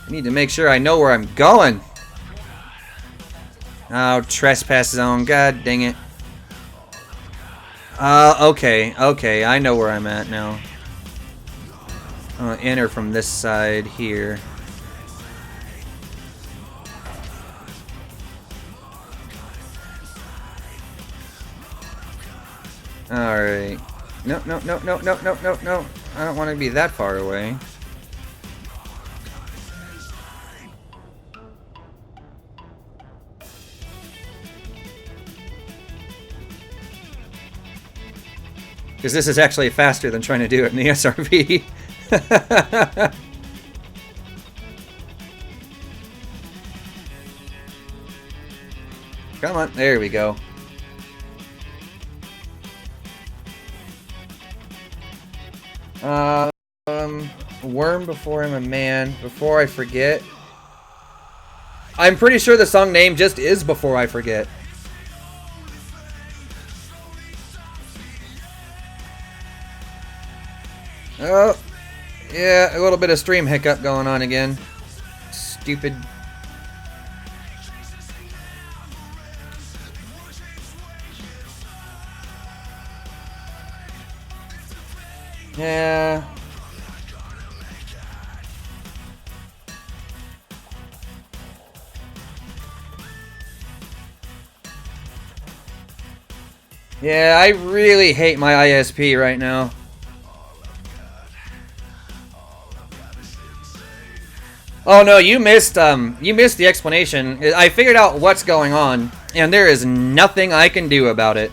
S1: I need to make sure I know where I'm going. Oh, trespass zone, god dang it. Okay, I know where I'm at now. I'll enter from this side here. Alright. No. I don't want to be that far away. Because this is actually faster than trying to do it in the SRV. Come on, there we go. Worm before I'm a man. Before I forget. I'm pretty sure the song name just is Before I Forget. Oh, yeah, a little bit of stream hiccup going on again. Stupid. Yeah. Yeah, I really hate my ISP right now. Oh no, you missed the explanation. I figured out what's going on, and there is nothing I can do about it.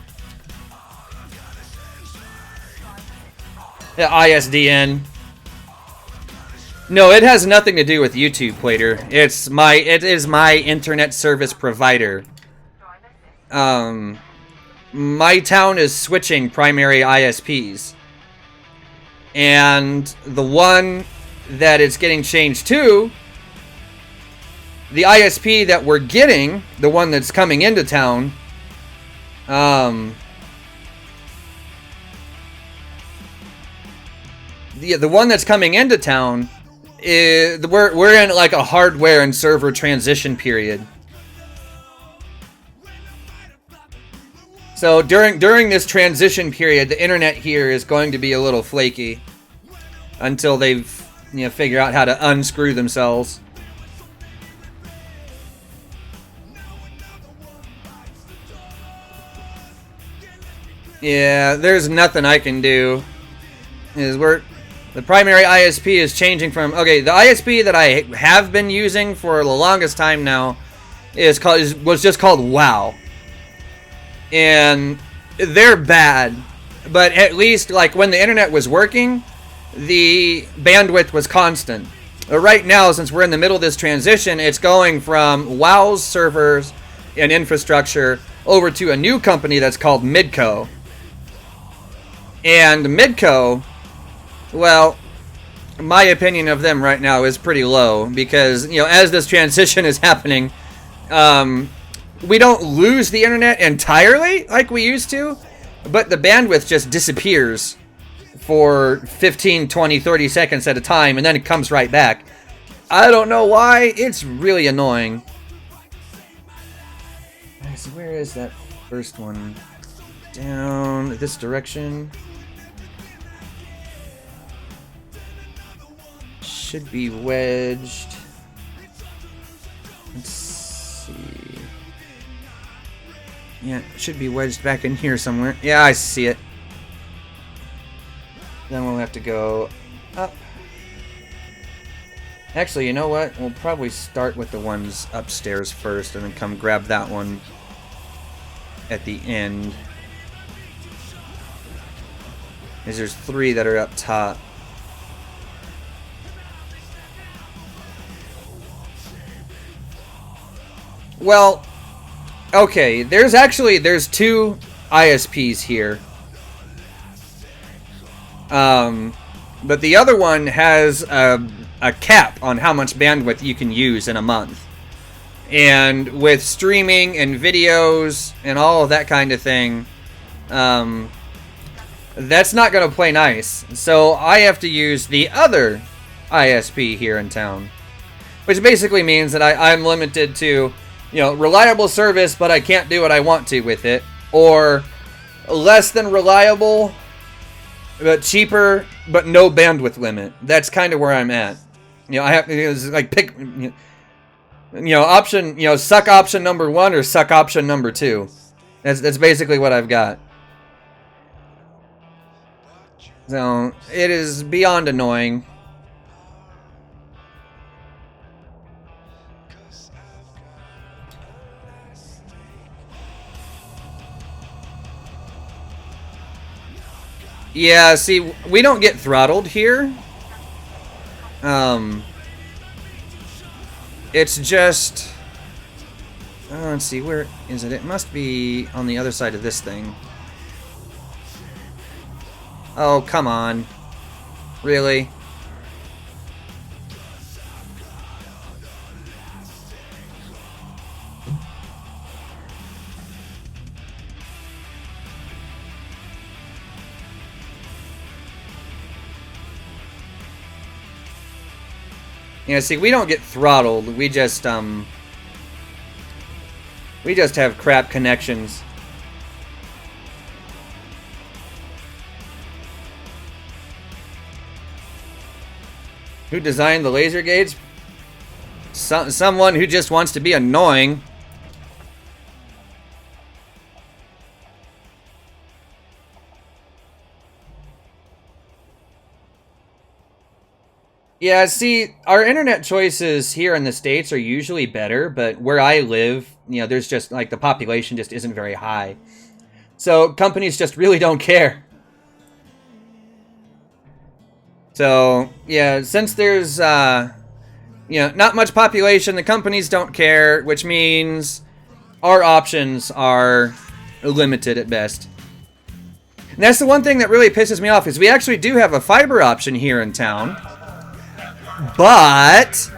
S1: Yeah, ISDN. No, it has nothing to do with YouTube, Plater. It is my internet service provider. My town is switching primary ISPs. And the one that it's getting changed to, the ISP that we're getting, the one that's coming into town, the one that's coming into town is we're in like a hardware and server transition period. So during this transition period, the internet here is going to be a little flaky until they've figure out how to unscrew themselves. Yeah, there's nothing I can do. The primary ISP is changing from... Okay, the ISP that I have been using for the longest time now was just called WoW. And they're bad. But at least, like, when the internet was working, the bandwidth was constant. But right now, since we're in the middle of this transition, it's going from WoW's servers and infrastructure over to a new company that's called Midco. And Midco, well, my opinion of them right now is pretty low because, as this transition is happening, we don't lose the internet entirely like we used to, but the bandwidth just disappears for 15, 20, 30 seconds at a time, and then it comes right back. I don't know why. It's really annoying. So where is that first one? Down this direction. Should be wedged. Let's see. Yeah, it should be wedged back in here somewhere. Yeah, I see it. Then we'll have to go up. Actually, you know what? We'll probably start with the ones upstairs first and then come grab that one at the end. Because there's 3 that are up top. Well, okay, there's 2 ISPs here. But the other one has a cap on how much bandwidth you can use in a month. And with streaming and videos and all of that kind of thing, that's not going to play nice. So I have to use the other ISP here in town. Which basically means that I'm limited to, reliable service, but I can't do what I want to with it. Or less than reliable, but cheaper, but no bandwidth limit. That's kind of where I'm at. I have to like pick, option, suck option number 1 or suck option number 2. That's basically what I've got. So it is beyond annoying. Yeah, see, we don't get throttled here. It's just... let's see, where is it? It must be on the other side of this thing. Oh, come on. Really? See, we don't get throttled. We just have crap connections. Who designed the laser gauge? Someone who just wants to be annoying. Yeah, see, our internet choices here in the States are usually better, but where I live, there's just, like, the population just isn't very high. So, companies just really don't care. So, yeah, since there's, not much population, the companies don't care, which means our options are limited at best. And that's the one thing that really pisses me off, is we actually do have a fiber option here in town. But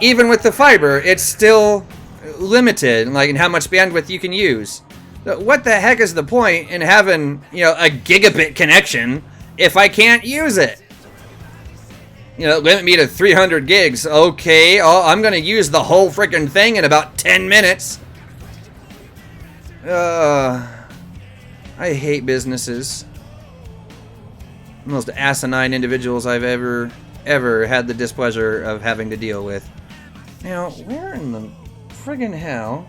S1: even with the fiber, it's still limited, like in how much bandwidth you can use. What the heck is the point in having, a gigabit connection if I can't use it? Limit me to 300 gigs. Okay, I'm gonna use the whole freaking thing in about 10 minutes. I hate businesses. The most asinine individuals I've ever had the displeasure of having to deal with. Now, where in the friggin' hell?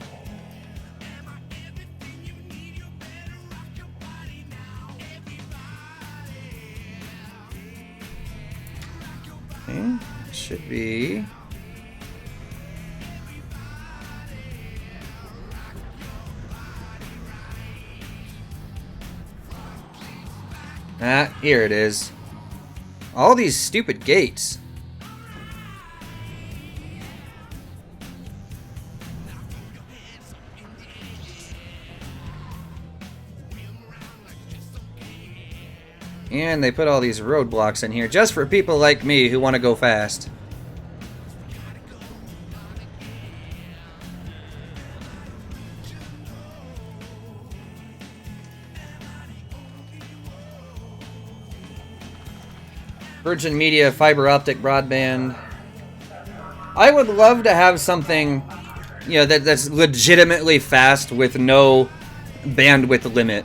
S1: Okay, should be... here it is. All these stupid gates. And they put all these roadblocks in here just for people like me who want to go fast. Virgin Media fiber optic broadband. I would love to have something, you know, that's legitimately fast with no bandwidth limit,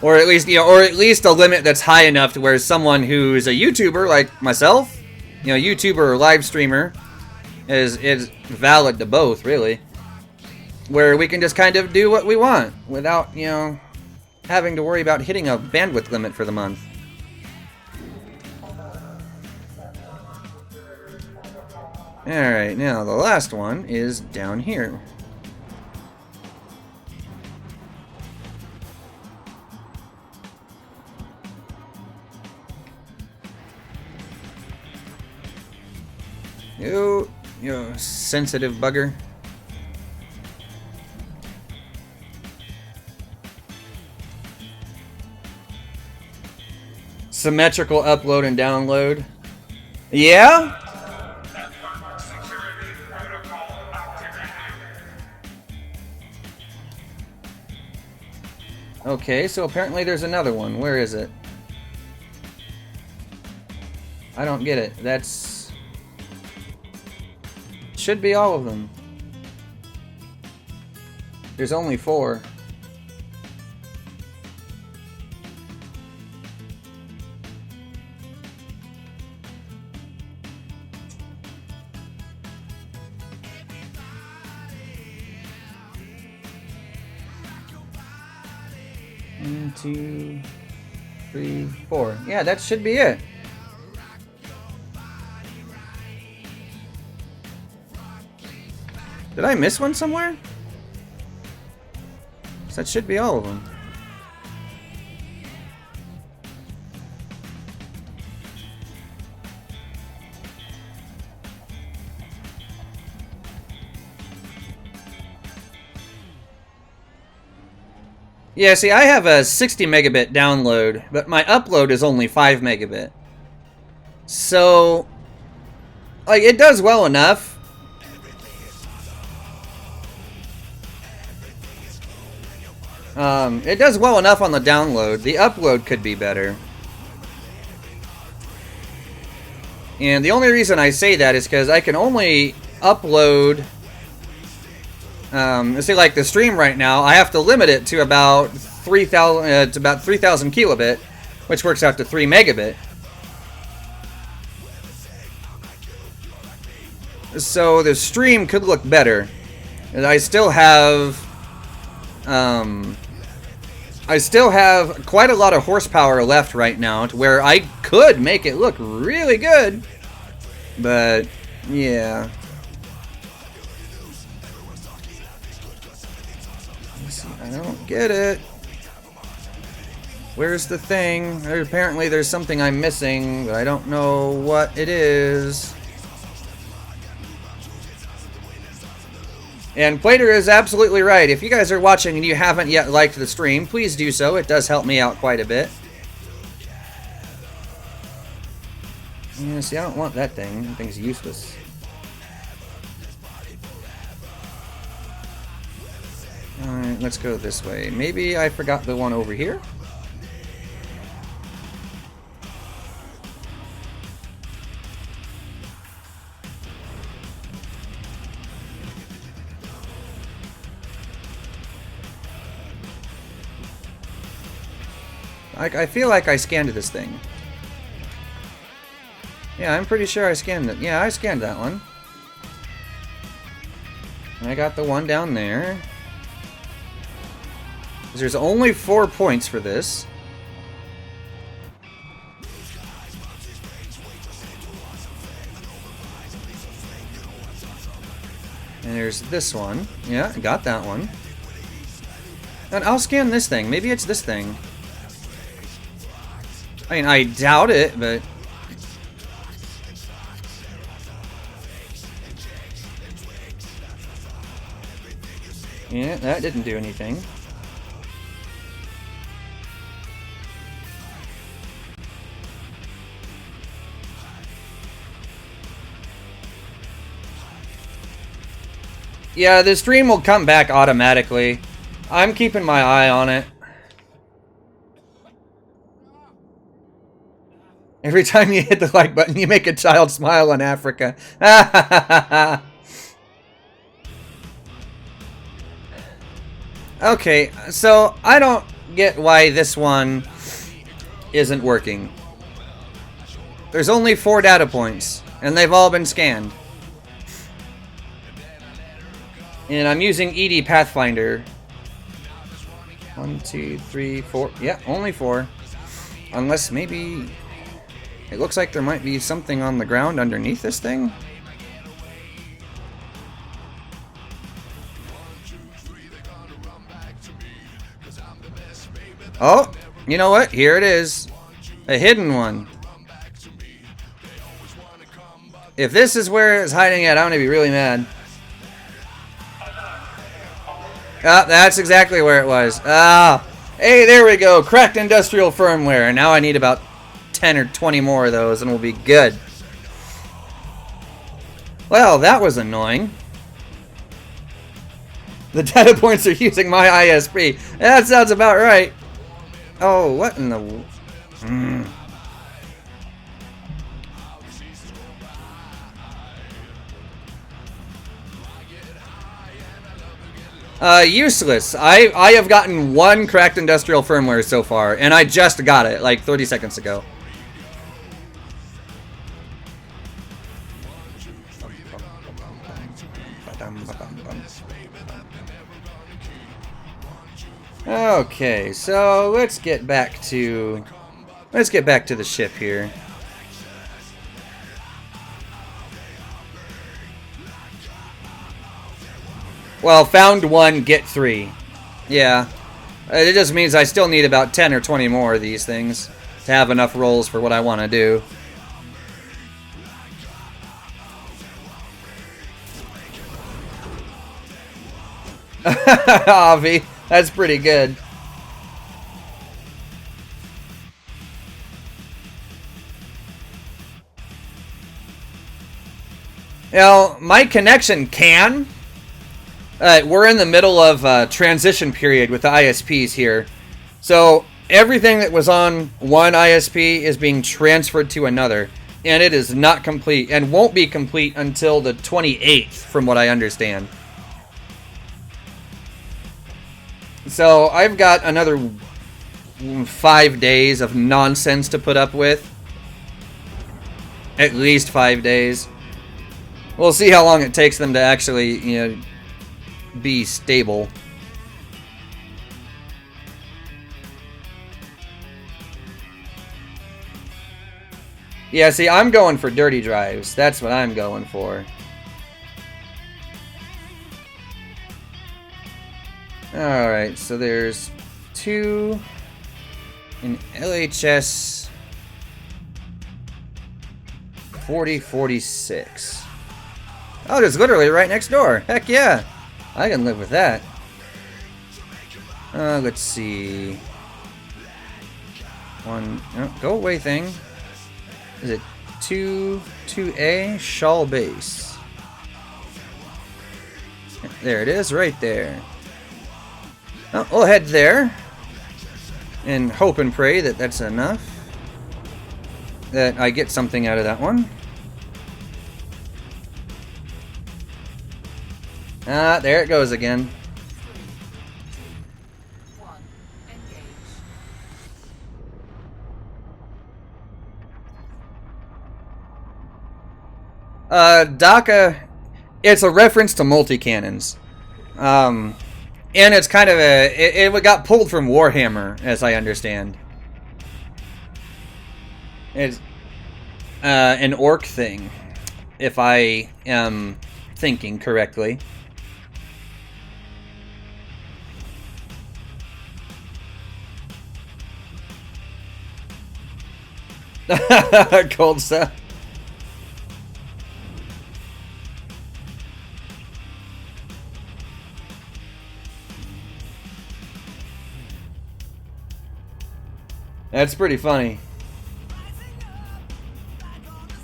S1: or at least, you know, or at least a limit that's high enough to where someone who's a YouTuber like myself, you know, YouTuber or live streamer, is valid to both, really, where we can just kind of do what we want without, you know, having to worry about hitting a bandwidth limit for the month. Alright, now the last one is down here. You sensitive bugger. Symmetrical upload and download. Yeah? Okay, so apparently there's another one. Where is it? I don't get it. That's... should be all of them. There's only 4. One, 2, 3, 4. Yeah, that should be it. Did I miss one somewhere? That should be all of them. Yeah, see, I have a 60 megabit download, but my upload is only 5 megabit. So, like, it does well enough. It does well enough on the download. The upload could be better. And the only reason I say that is because I can only upload... let's say like the stream right now, I have to limit it to about 3,000 kilobit, which works out to 3 megabit. So the stream could look better. And I still have quite a lot of horsepower left right now to where I could make it look really good. But yeah. I don't get it. Where's the thing? Apparently there's something I'm missing, but I don't know what it is. And Plater is absolutely right. If you guys are watching and you haven't yet liked the stream, please do so. It does help me out quite a bit. Yeah, see, I don't want that thing. That thing's useless. Alright, let's go this way. Maybe I forgot the one over here? I feel like I scanned this thing. Yeah, I'm pretty sure I scanned it. Yeah, I scanned that one. And I got the one down there. There's only 4 points for this. And there's this one. Yeah, I got that one. And I'll scan this thing. Maybe it's this thing. I mean, I doubt it, but... yeah, that didn't do anything. Yeah, the stream will come back automatically. I'm keeping my eye on it. Every time you hit the like button, you make a child smile in Africa. Okay, so I don't get why this one isn't working. There's only 4 data points, and they've all been scanned. And I'm using ED Pathfinder. 1, 2, 3, 4. Yeah, only 4. Unless maybe... It looks like there might be something on the ground underneath this thing. Oh, you know what? Here it is. A hidden one. If this is where it's hiding at, I'm going to be really mad. Ah, that's exactly where it was. Ah, hey, there we go. Cracked Industrial Firmware. Now I need about 10 or 20 more of those and we'll be good. Well, that was annoying. The data points are using my ISP. That sounds about right. Oh, what in the... Useless. I have gotten 1 Cracked Industrial Firmware so far, and I just got it like 30 seconds ago. Okay, so let's get back to the ship here. Well, found 1, get 3. Yeah, it just means I still need about 10 or 20 more of these things to have enough rolls for what I want to do. Avi, that's pretty good. Now, my connection can. We're in the middle of a transition period with the ISPs here. So, everything that was on one ISP is being transferred to another. And it is not complete, and won't be complete until the 28th, from what I understand. So, I've got another 5 days of nonsense to put up with. At least 5 days. We'll see how long it takes them to actually, be stable. Yeah, see, I'm going for dirty drives. That's what I'm going for. Alright, so there's 2 in LHS 4046. Oh, it's literally right next door. Heck yeah. I can live with that. Let's see. Go away thing. Is it 2A? Shawl base. There it is, right there. Oh, we'll head there. And hope and pray that that's enough. That I get something out of that one. Ah, there it goes again.
S3: 1. Engage.
S1: DACA, it's a reference to multi-cannons. And it's kind of it got pulled from Warhammer, as I understand. It's an orc thing, if I am thinking correctly. Cold stuff. That's pretty funny.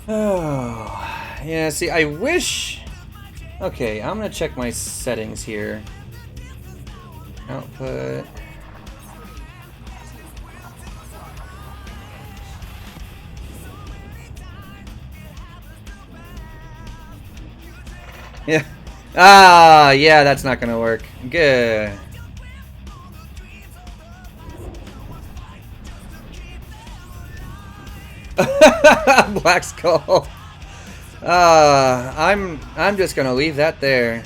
S1: Oh, yeah, see, I wish Okay, I'm gonna check my settings here. Output. Yeah. Ah, yeah, that's not gonna work. Good. Black Skull. I'm just gonna leave that there.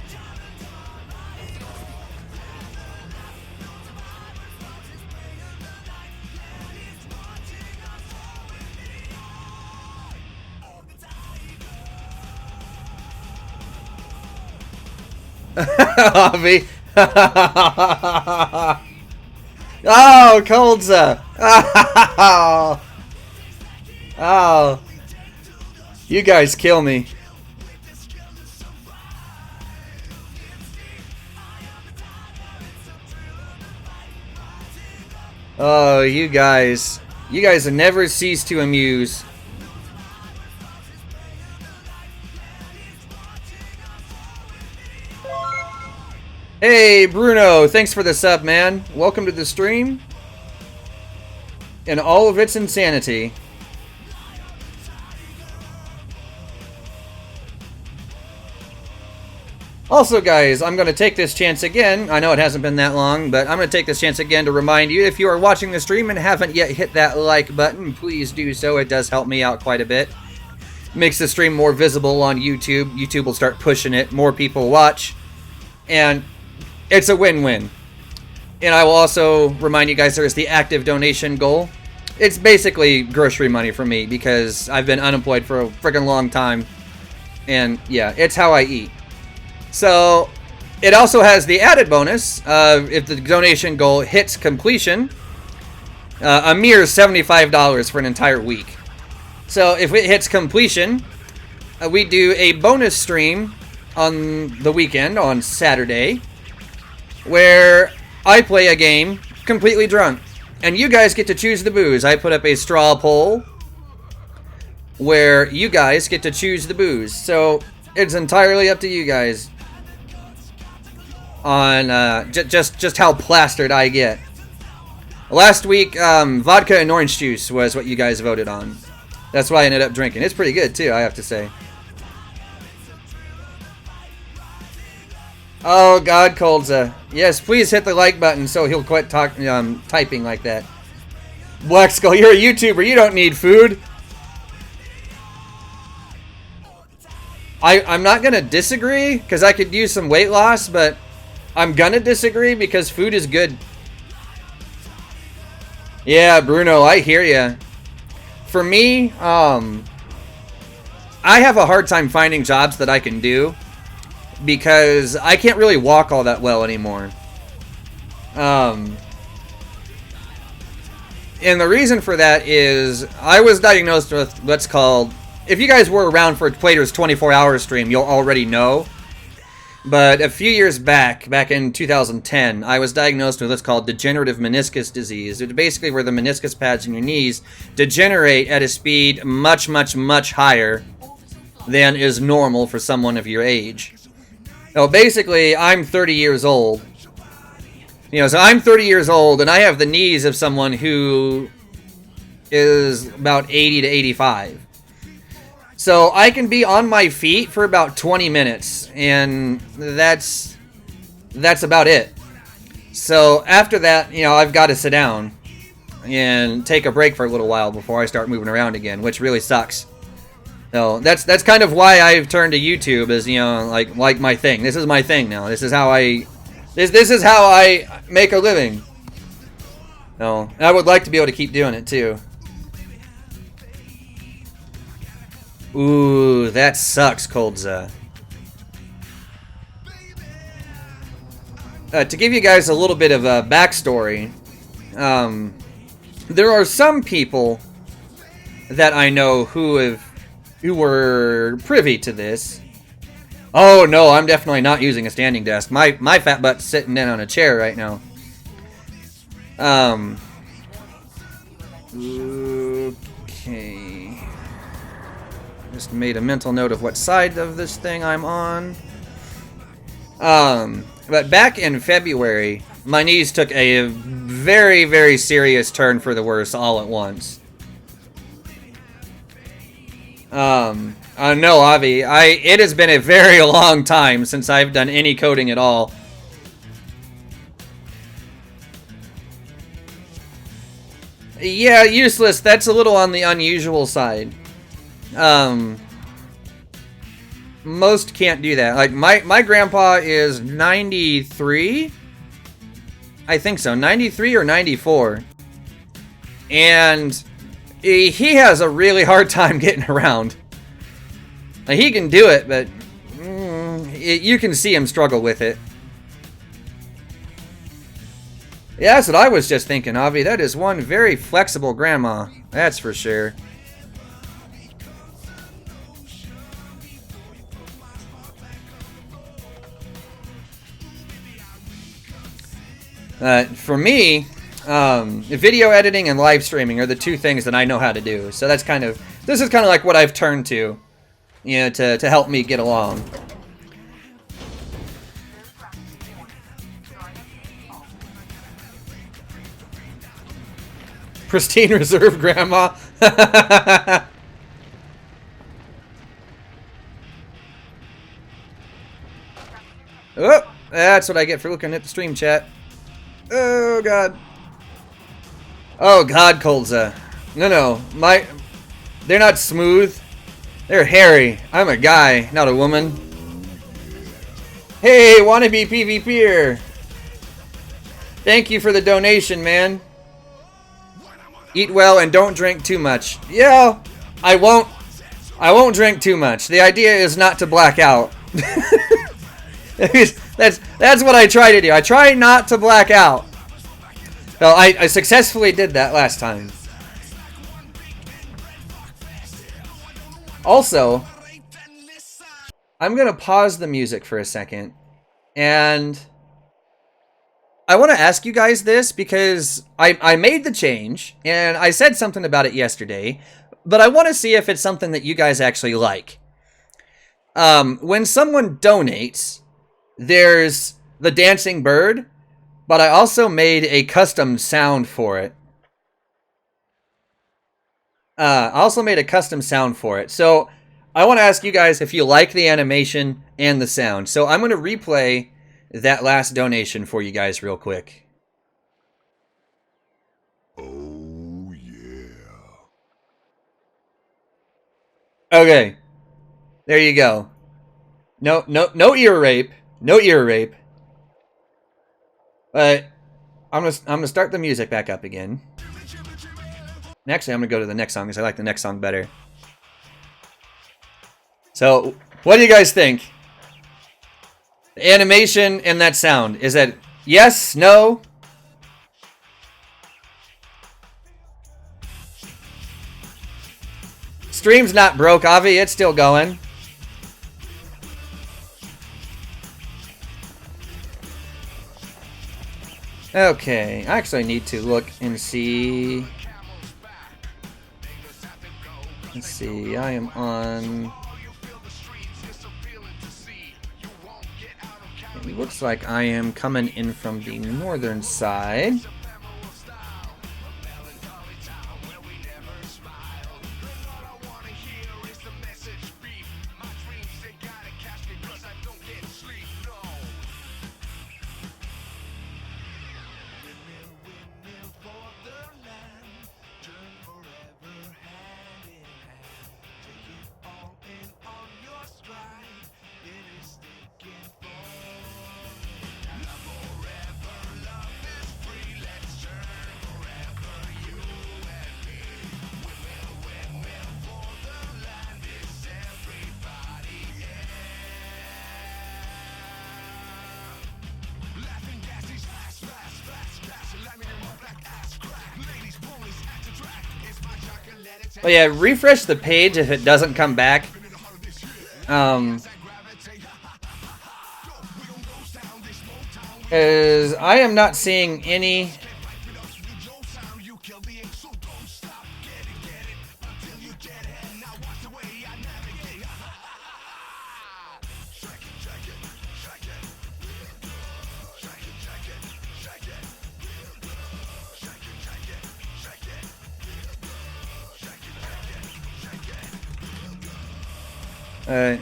S1: Hobby. Oh, Coldza. Oh. Oh. You guys kill me. Oh, you guys. You guys have never ceased to amuse. Hey, Bruno. Thanks for the sub, man. Welcome to the stream. In all of its insanity. Also, guys, I'm going to take this chance again. I know it hasn't been that long, but I'm going to take this chance again to remind you, if you are watching the stream and haven't yet hit that like button, please do so. It does help me out quite a bit. Makes the stream more visible on YouTube. YouTube will start pushing it. More people watch. And it's a win-win. And I will also remind you guys there's the active donation goal. It's basically grocery money for me because I've been unemployed for a freaking long time. And yeah, it's how I eat. So, it also has the added bonus of if the donation goal hits completion, a mere $75 for an entire week. So, if it hits completion, we do a bonus stream on the weekend, on Saturday, where I play a game completely drunk. And you guys get to choose the booze. I put up a straw poll where you guys get to choose the booze. So, it's entirely up to you guys on just how plastered I get. Last week, vodka and orange juice was what you guys voted on. That's why I ended up drinking. It's pretty good too, I have to say. Oh God, Coldza. Yes, please hit the like button so he'll quit typing like that. Black Skull, you're a YouTuber. You don't need food. I'm not gonna disagree because I could use some weight loss, but I'm gonna disagree because food is good. Yeah, Bruno, I hear ya. For me, I have a hard time finding jobs that I can do because I can't really walk all that well anymore. And the reason for that is I was diagnosed with what's called, if you guys were around for Plater's 24-hour stream, you'll already know. But a few years back in 2010, I was diagnosed with what's called degenerative meniscus disease. It's basically where the meniscus pads in your knees degenerate at a speed much, much, much higher than is normal for someone of your age. So basically, I'm 30 years old. So I'm 30 years old, and I have the knees of someone who is about 80 to 85. So I can be on my feet for about 20 minutes, and that's about it. So after that, I've got to sit down and take a break for a little while before I start moving around again, which really sucks. So that's kind of why I've turned to YouTube as like my thing. This is my thing now. This is how I make a living. So I would like to be able to keep doing it too. Ooh, that sucks, Coldza. To give you guys a little bit of a backstory, there are some people that I know who were privy to this. Oh no, I'm definitely not using a standing desk. My fat butt's sitting in on a chair right now. Okay. Just made a mental note of what side of this thing I'm on. But back in February, my knees took a very, very serious turn for the worse all at once. No, Avi, it has been a very long time since I've done any coding at all. Yeah, useless. That's a little on the unusual side. Most can't do that. Like, my grandpa is 93? I think so. 93 or 94. And he has a really hard time getting around. Like, he can do it, but you can see him struggle with it. Yeah, that's what I was just thinking, Avi. That is one very flexible grandma. That's for sure. For me, video editing and live streaming are the two things that I know how to do. So that's this is kind of like what I've turned to, you know, to help me get along. Pristine reserve grandma. Oh, that's what I get for looking at the stream chat. Oh god. Oh god, Colza. No, they're not smooth. They're hairy. I'm a guy, not a woman. Hey, wannabe PvPer. Thank you for the donation, man. Eat well and don't drink too much. Yeah, I won't drink too much. The idea is not to black out. That's what I try to do. I try not to black out. Well, I successfully did that last time. Also, I'm going to pause the music for a second. And I want to ask you guys this because I made the change. And I said something about it yesterday. But I want to see if it's something that you guys actually like. When someone donates, there's the dancing bird. But I also made a custom sound for it. So I want to ask you guys if you like the animation and the sound. So I'm going to replay that last donation for you guys real quick. Oh, yeah. Okay. There you go. No ear rape. No ear rape. But I'm gonna start the music back up again. And actually, I'm gonna go to the next song because I like the next song better. So, what do you guys think? The animation and that sound. Is that yes, no? Stream's not broke, Avi. It's still going. Okay, I actually need to look and see. Let's see, I am on. It looks like I am coming in from the northern side. But yeah, refresh the page if it doesn't come back. As I am not seeing any. Uh,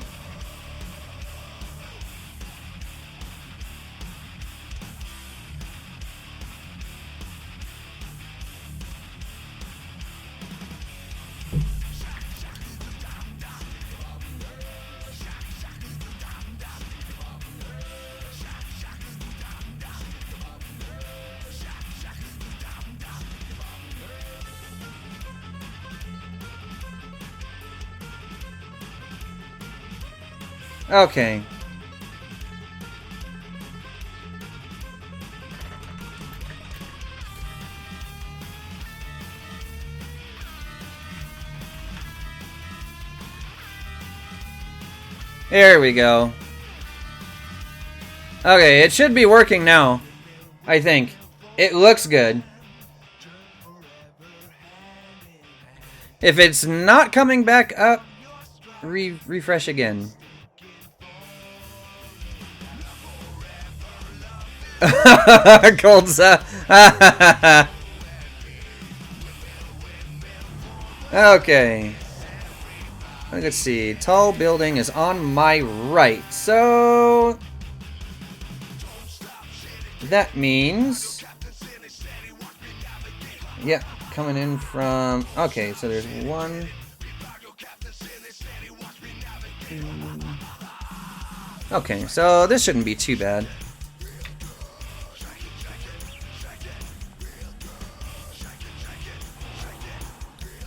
S1: okay. There we go. Okay, it should be working now. I think. It looks good. If it's not coming back up, refresh again. Coldza. Okay. Let's see. Tall building is on my right. So that means, yeah, coming in from, okay, so there's one. Okay, so this shouldn't be too bad.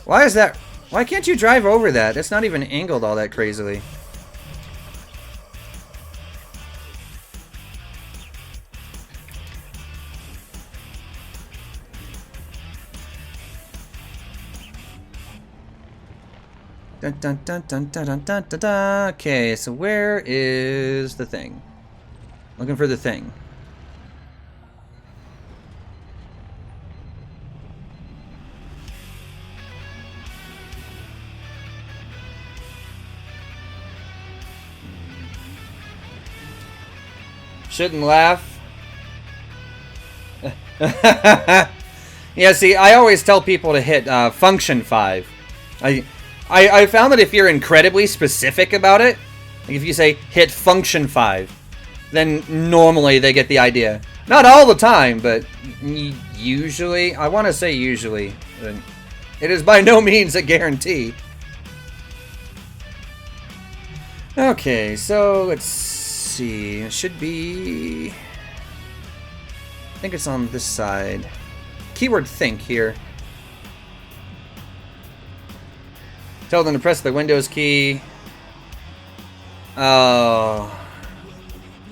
S1: Why is that? Why can't you drive over that? It's not even angled all that crazily. Dun dun dun dun dun dun dun dun dun. Okay, so where is the thing? Looking for the thing. Shouldn't laugh. Yeah, see, I always tell people to hit function 5. I found that if you're incredibly specific about it, like if you say hit function 5, then normally they get the idea. Not all the time, but usually. I want to say usually. It is by no means a guarantee. Okay, so let's see. It should be, I think it's on this side. Keyword think here. Tell them to press the Windows key. Oh.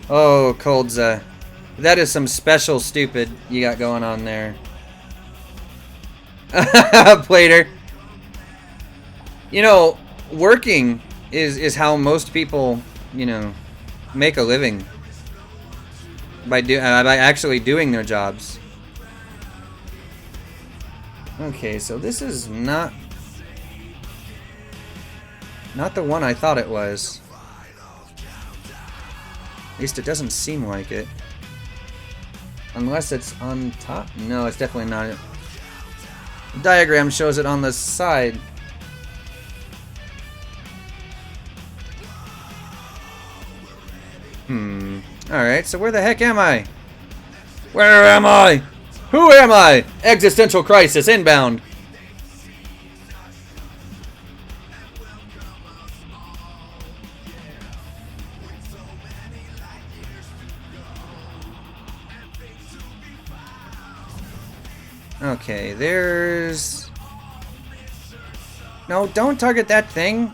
S1: Oh, Coldza. That is some special stupid you got going on there. Plater. You know, working is how most people, you know, make a living. By actually doing their jobs. Okay, so this is not the one I thought it was. At least it doesn't seem like it. Unless it's on top? No, it's definitely not it. The diagram shows it on the side. Alright, so where the heck am I? Where am I? Who am I? Existential crisis inbound. Okay, there's... No, don't target that thing.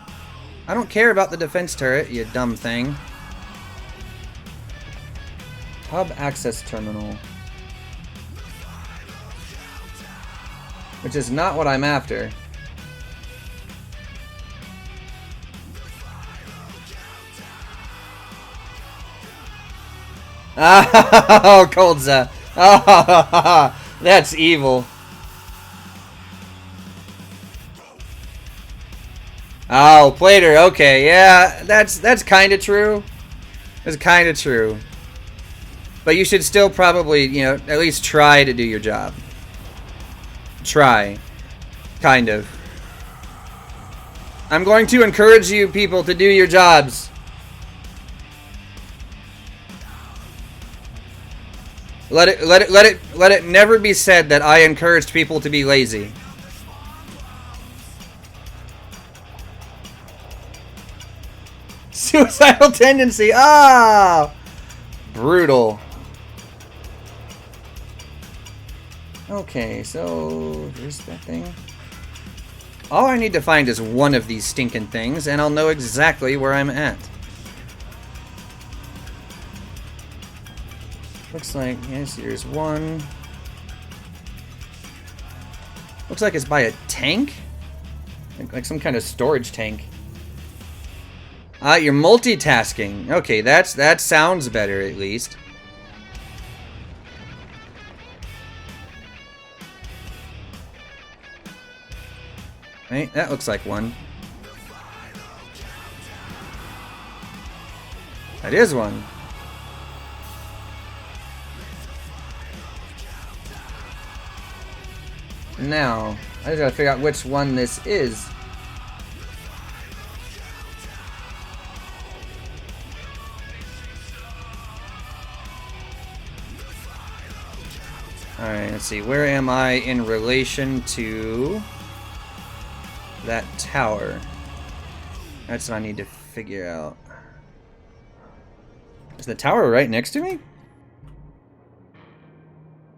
S1: I don't care about the defense turret, you dumb thing. Hub access terminal. Which is not what I'm after. Oh, Coldza. Oh, that's evil. Oh, Plater. Okay, yeah, that's kind of true. That's kind of true. But you should still probably, you know, at least try to do your job. Try. Kind of. I'm going to encourage you people to do your jobs. Let it never be said that I encouraged people to be lazy. Suicidal tendency. Ah, brutal. Okay, so there's that thing. All I need to find is one of these stinking things, and I'll know exactly where I'm at. Looks like, yes, here's one. Looks like it's by a tank? Like some kind of storage tank. Ah, you're multitasking. Okay, that sounds better at least. Right, that looks like one. That is one. Now, I just gotta figure out which one this is. Alright, let's see. Where am I in relation to that tower? That's what I need to figure out. Is the tower right next to me?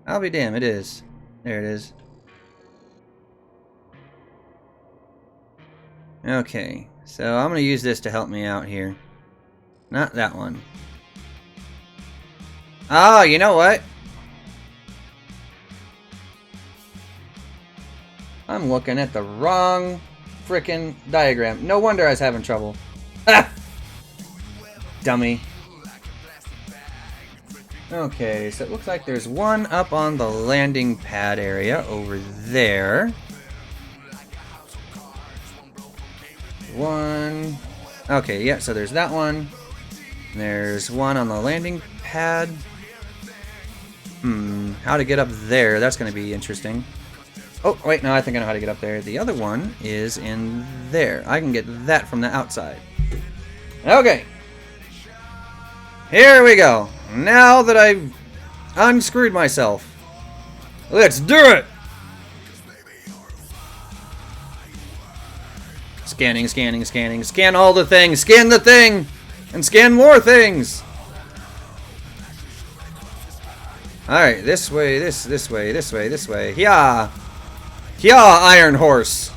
S1: I'll be damned, it is. There it is. Okay, so I'm gonna use this to help me out here. Not that one. Oh, you know what? I'm looking at the wrong frickin' diagram. No wonder I was having trouble. Ah! Dummy. Okay, so it looks like there's one up on the landing pad area over there. One. Okay, yeah, so there's that one. There's one on the landing pad. How to get up there? That's going to be interesting. Oh, wait, no, I think I know how to get up there. The other one is in there. I can get that from the outside. Okay. Here we go. Now that I've unscrewed myself, let's do it! Scanning, scanning, scanning. Scan all the things. Scan the thing! And scan more things! Alright, this way, this way, this way, this way. Yeah! Yeah, Iron Horse!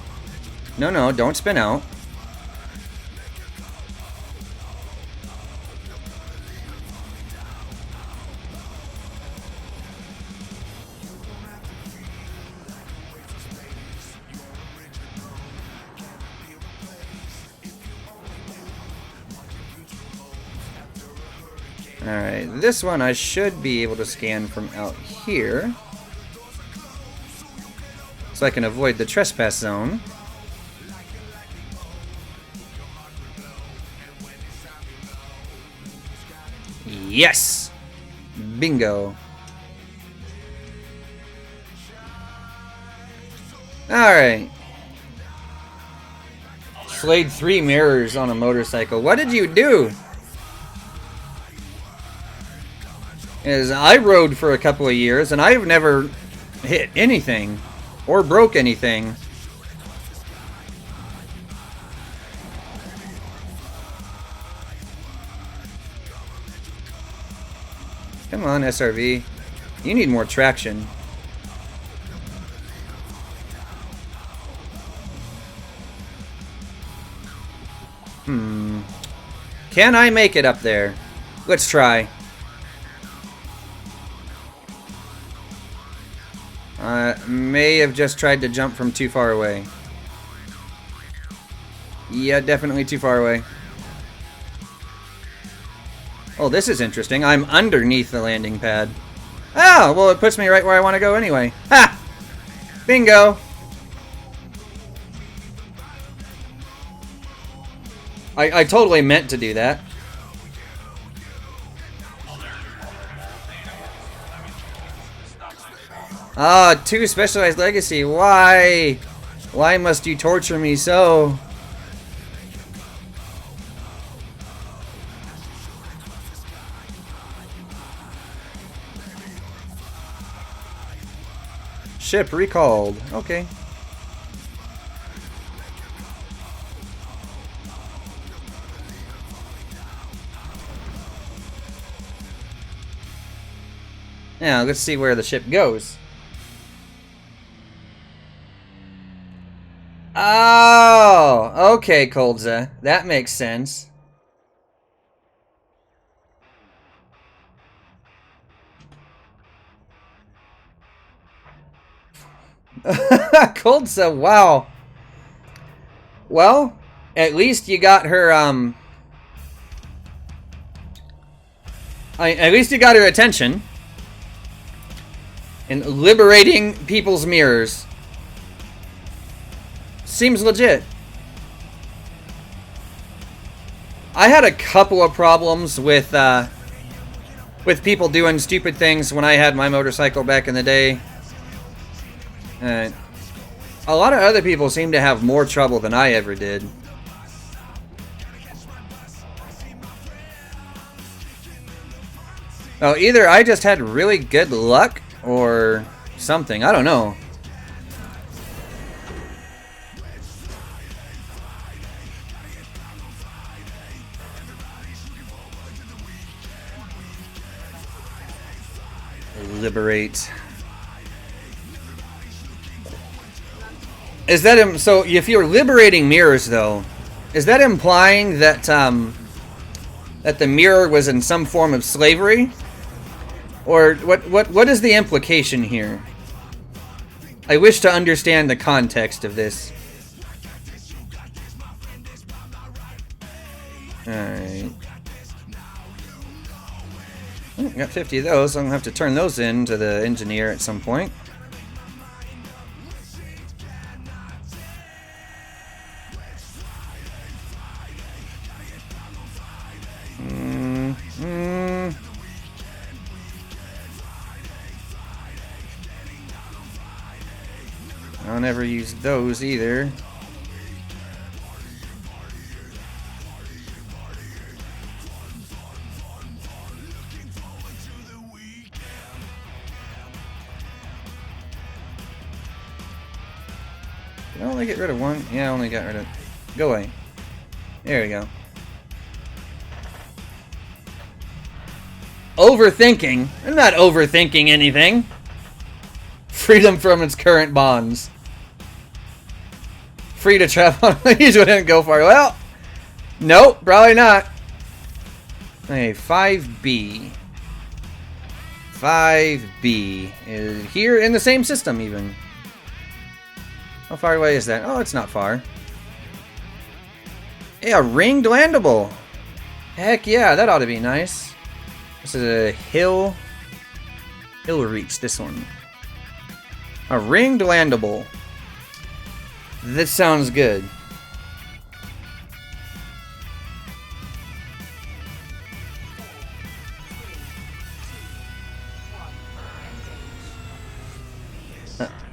S1: No, no, don't spin out. Alright, this one I should be able to scan from out here. So I can avoid the trespass zone. Yes! Bingo. Alright. Slayed 3 mirrors on a motorcycle. What did you do? Is I rode for a couple of years and I've never hit anything or broke anything. Come on, SRV. You need more traction. Can I make it up there? Let's try. May have just tried to jump from too far away. Yeah, definitely too far away. Oh, this is interesting. I'm underneath the landing pad. Oh, well, it puts me right where I want to go anyway. Ha! Bingo! I totally meant to do that. Ah, 2 specialized legacy. Why? Why must you torture me so? Ship recalled. Okay. Now, let's see where the ship goes. Oh, okay, Koldza. That makes sense. Koldza, wow. Well, at least you got her, at least you got her attention. And liberating people's mirrors. Seems legit. I had a couple of problems with people doing stupid things when I had my motorcycle back in the day. A lot of other people seem to have more trouble than I ever did. Oh, either I just had really good luck or something. I don't know. Liberate. Is that so? If you're liberating mirrors, though, is that implying that that the mirror was in some form of slavery, or what is the implication here? I wish to understand the context of this. All right. Oh, got 50 of those. I'm gonna have to turn those in to the engineer at some point. I'll never use those either. Did I only get rid of one? Yeah, I only got rid of... Go away. There we go. Overthinking? I'm not overthinking anything. Freedom from its current bonds. Free to travel. Usually didn't go far. Well, nope, probably not. Hey, 5B. 5B is here in the same system, even. How far away is that? Oh, it's not far. Yeah, ringed landable. Heck yeah, that ought to be nice. This is a hill reach, this one. A ringed landable. This sounds good.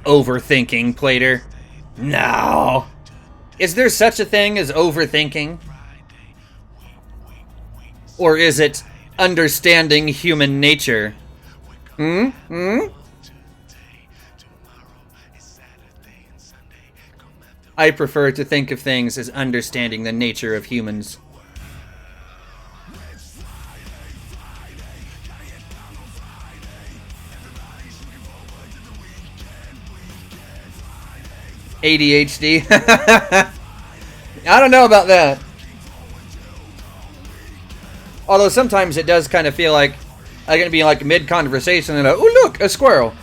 S1: Overthinking, Plater. No. Is there such a thing as overthinking? Or is it understanding human nature? I prefer to think of things as understanding the nature of humans. ADHD? I don't know about that. Although sometimes it does kind of feel like I'm going to be like mid-conversation and oh look, a squirrel.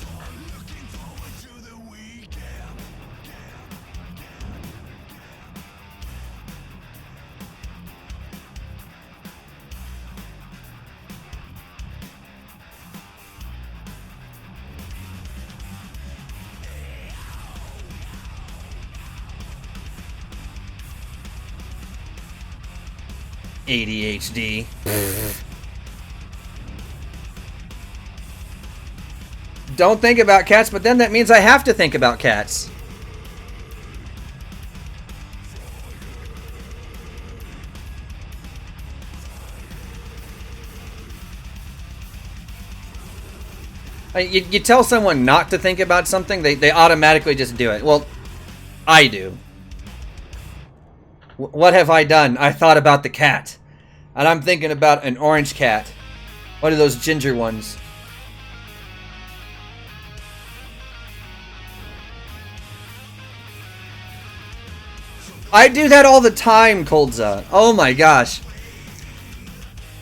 S1: ADHD. Don't think about cats, but then that means I have to think about cats. You tell someone not to think about something, they automatically just do it. Well, I do. What have I done? I thought about the cat. And I'm thinking about an orange cat. One of those ginger ones. I do that all the time, Coldza. Oh my gosh.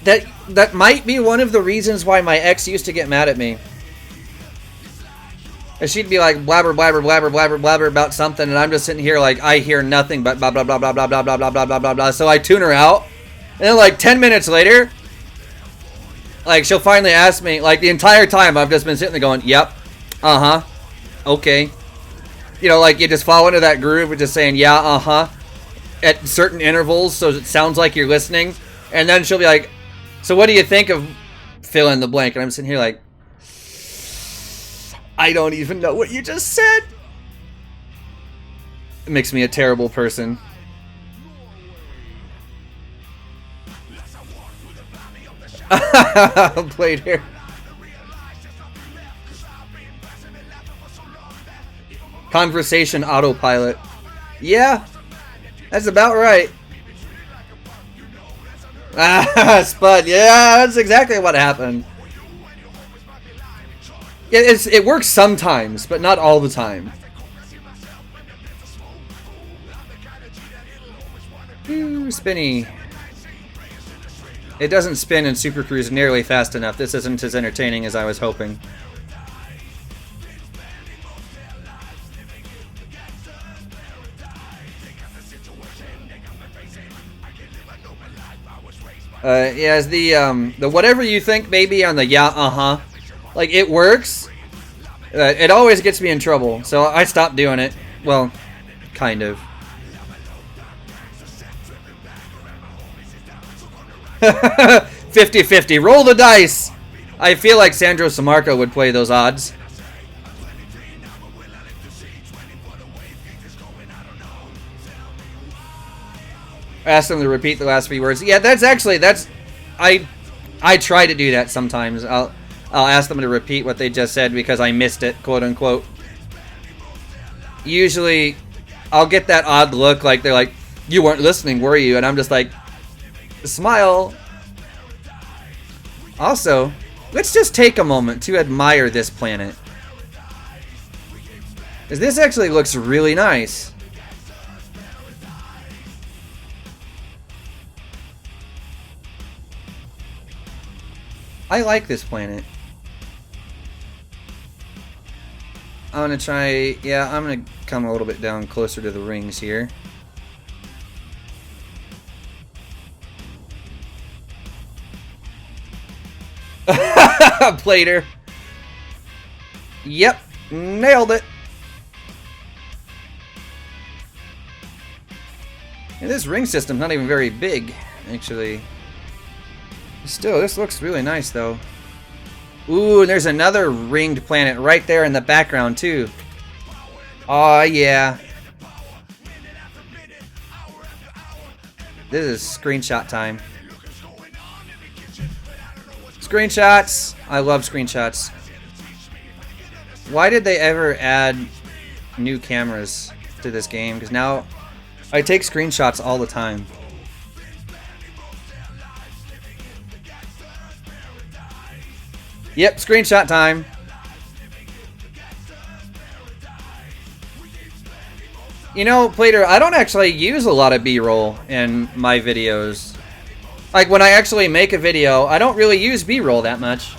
S1: That might be one of the reasons why my ex used to get mad at me. And she'd be like blabber, blabber, blabber, blabber, blabber about something, and I'm just sitting here like I hear nothing but blah blah blah blah blah blah blah blah blah blah blah blah. So I tune her out, and then like 10 minutes later, like she'll finally ask me. Like the entire time I've just been sitting there going, "Yep, okay." You know, like you just fall into that groove of just saying, "Yeah, at certain intervals, so it sounds like you're listening. And then she'll be like, "So what do you think of fill in the blank?" And I'm sitting here like, I don't even know what you just said. It makes me a terrible person. Played here. Conversation autopilot. Yeah, that's about right. Spud. Yeah, that's exactly what happened. Yeah, it works sometimes, but not all the time. Ooh, spinny. It doesn't spin in Super Cruise nearly fast enough. This isn't as entertaining as I was hoping. Yeah, the whatever you think, baby, on the yeah, like it works. It always gets me in trouble, so I stopped doing it. Well, kind of. 50-50. Roll the dice. I feel like Sandro Samarco would play those odds. Ask them to repeat the last few words. Yeah, that's I try to do that sometimes. I'll ask them to repeat what they just said because I missed it, quote unquote. Usually, I'll get that odd look like they're like, "You weren't listening, were you?" And I'm just like, smile. Also, let's just take a moment to admire this planet. Because this actually looks really nice. I like this planet. I'm gonna try, yeah, I'm gonna come a little bit down closer to the rings here. Plater. Yep, nailed it. And this ring system's not even very big, actually. Still, this looks really nice, though. Ooh, and there's another ringed planet right there in the background, too. Aw, yeah. This is screenshot time. Screenshots! I love screenshots. Why did they ever add new cameras to this game? Because now I take screenshots all the time. Yep, screenshot time. You know, Plater, I don't actually use a lot of B-roll in my videos. Like, when I actually make a video, I don't really use B-roll that much.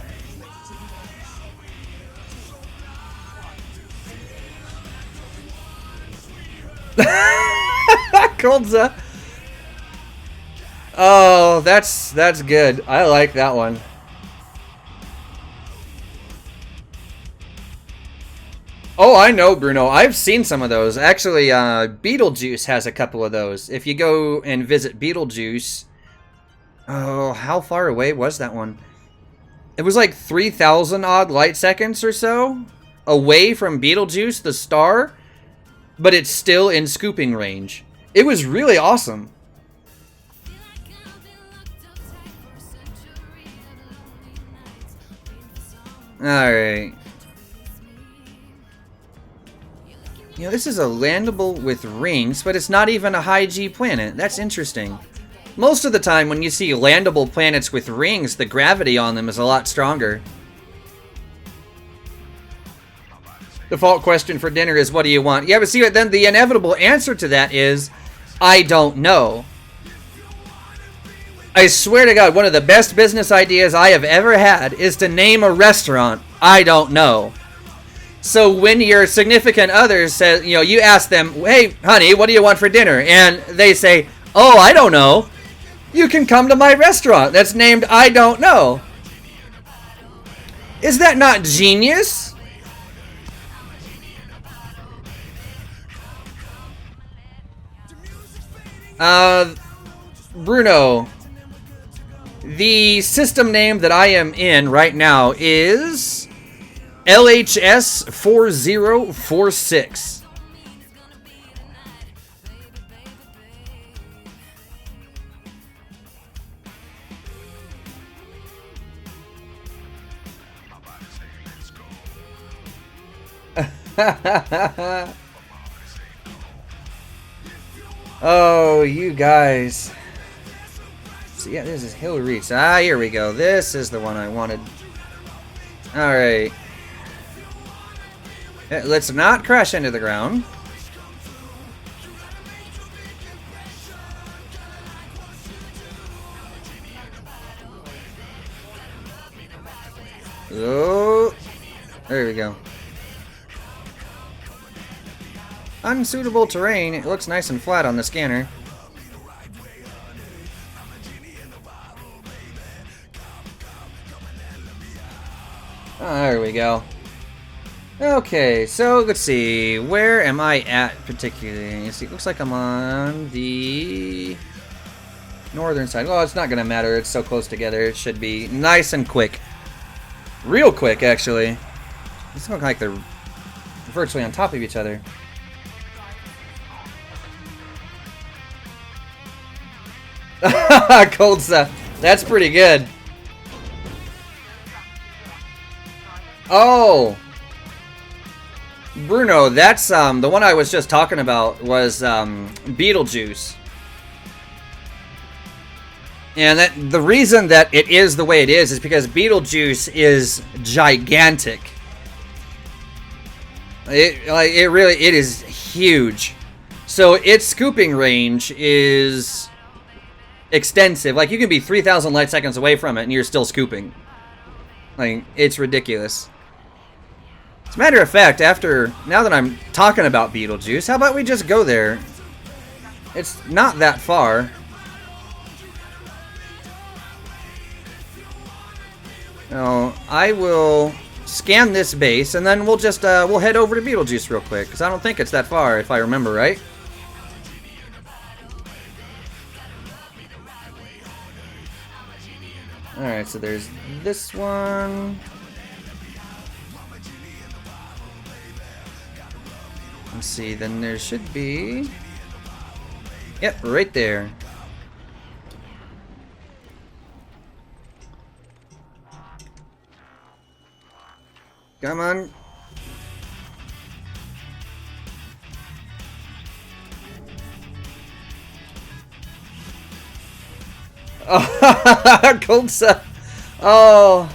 S1: Coldza. Oh, that's good. I like that one. Oh, I know, Bruno. I've seen some of those. Actually, Beetlejuice has a couple of those. If you go and visit Beetlejuice... Oh, how far away was that one? It was like 3,000 odd light seconds or so away from Beetlejuice, the star, but it's still in scooping range. It was really awesome. Alright. You know, this is a landable with rings, but it's not even a high G planet. That's interesting. Most of the time when you see landable planets with rings, the gravity on them is a lot stronger. Default question for dinner is, what do you want? Yeah, but see, then the inevitable answer to that is, I don't know. I swear to God, one of the best business ideas I have ever had is to name a restaurant, I don't know. So when your significant other says, you know, you ask them, hey, honey, what do you want for dinner? And they say, oh, I don't know. You can come to my restaurant that's named I don't know. Is that not genius? Bruno, the system name that I am in right now is LHS 4046. Oh, you guys. So yeah, this is Hill Reach. Ah, here we go. This is the one I wanted. Alright. Let's not crash into the ground. Oh, there we go. Unsuitable terrain. It looks nice and flat on the scanner. Oh, there we go. Okay, so let's see. Where am I at particularly? You see, it looks like I'm on the northern side. Well, it's not gonna matter. It's so close together. It should be nice and quick. Real quick, actually. These look like they're virtually on top of each other. Cold stuff. That's pretty good. Oh, Bruno, that's the one I was just talking about was Beetlejuice. And that the reason that it is the way it is because Beetlejuice is gigantic. It is huge. So its scooping range is extensive. Like, you can be 3,000 light seconds away from it and you're still scooping. Like, it's ridiculous. As a matter of fact, now that I'm talking about Beetlejuice, how about we just go there? It's not that far. No, I will scan this base and then we'll just we'll head over to Beetlejuice real quick, because I don't think it's that far if I remember right. Alright, so there's this one. Let's see, then there should be... Yep, right there. Come on. Oh, cold stuff. Oh,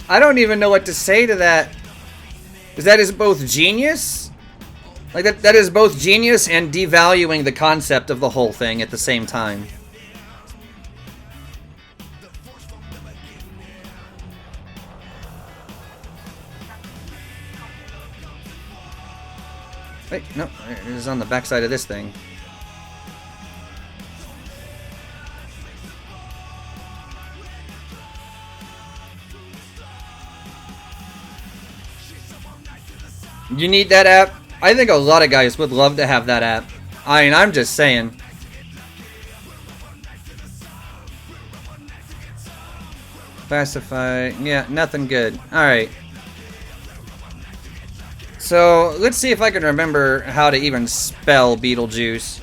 S1: I don't even know what to say to that. Because that is both genius. Like, that is both genius and devaluing the concept of the whole thing at the same time. Wait, no, it is on the backside of this thing. You need that app? I think a lot of guys would love to have that app. I mean, I'm just saying. Pacify. Yeah, nothing good. Alright. So, let's see if I can remember how to even spell Beetlejuice.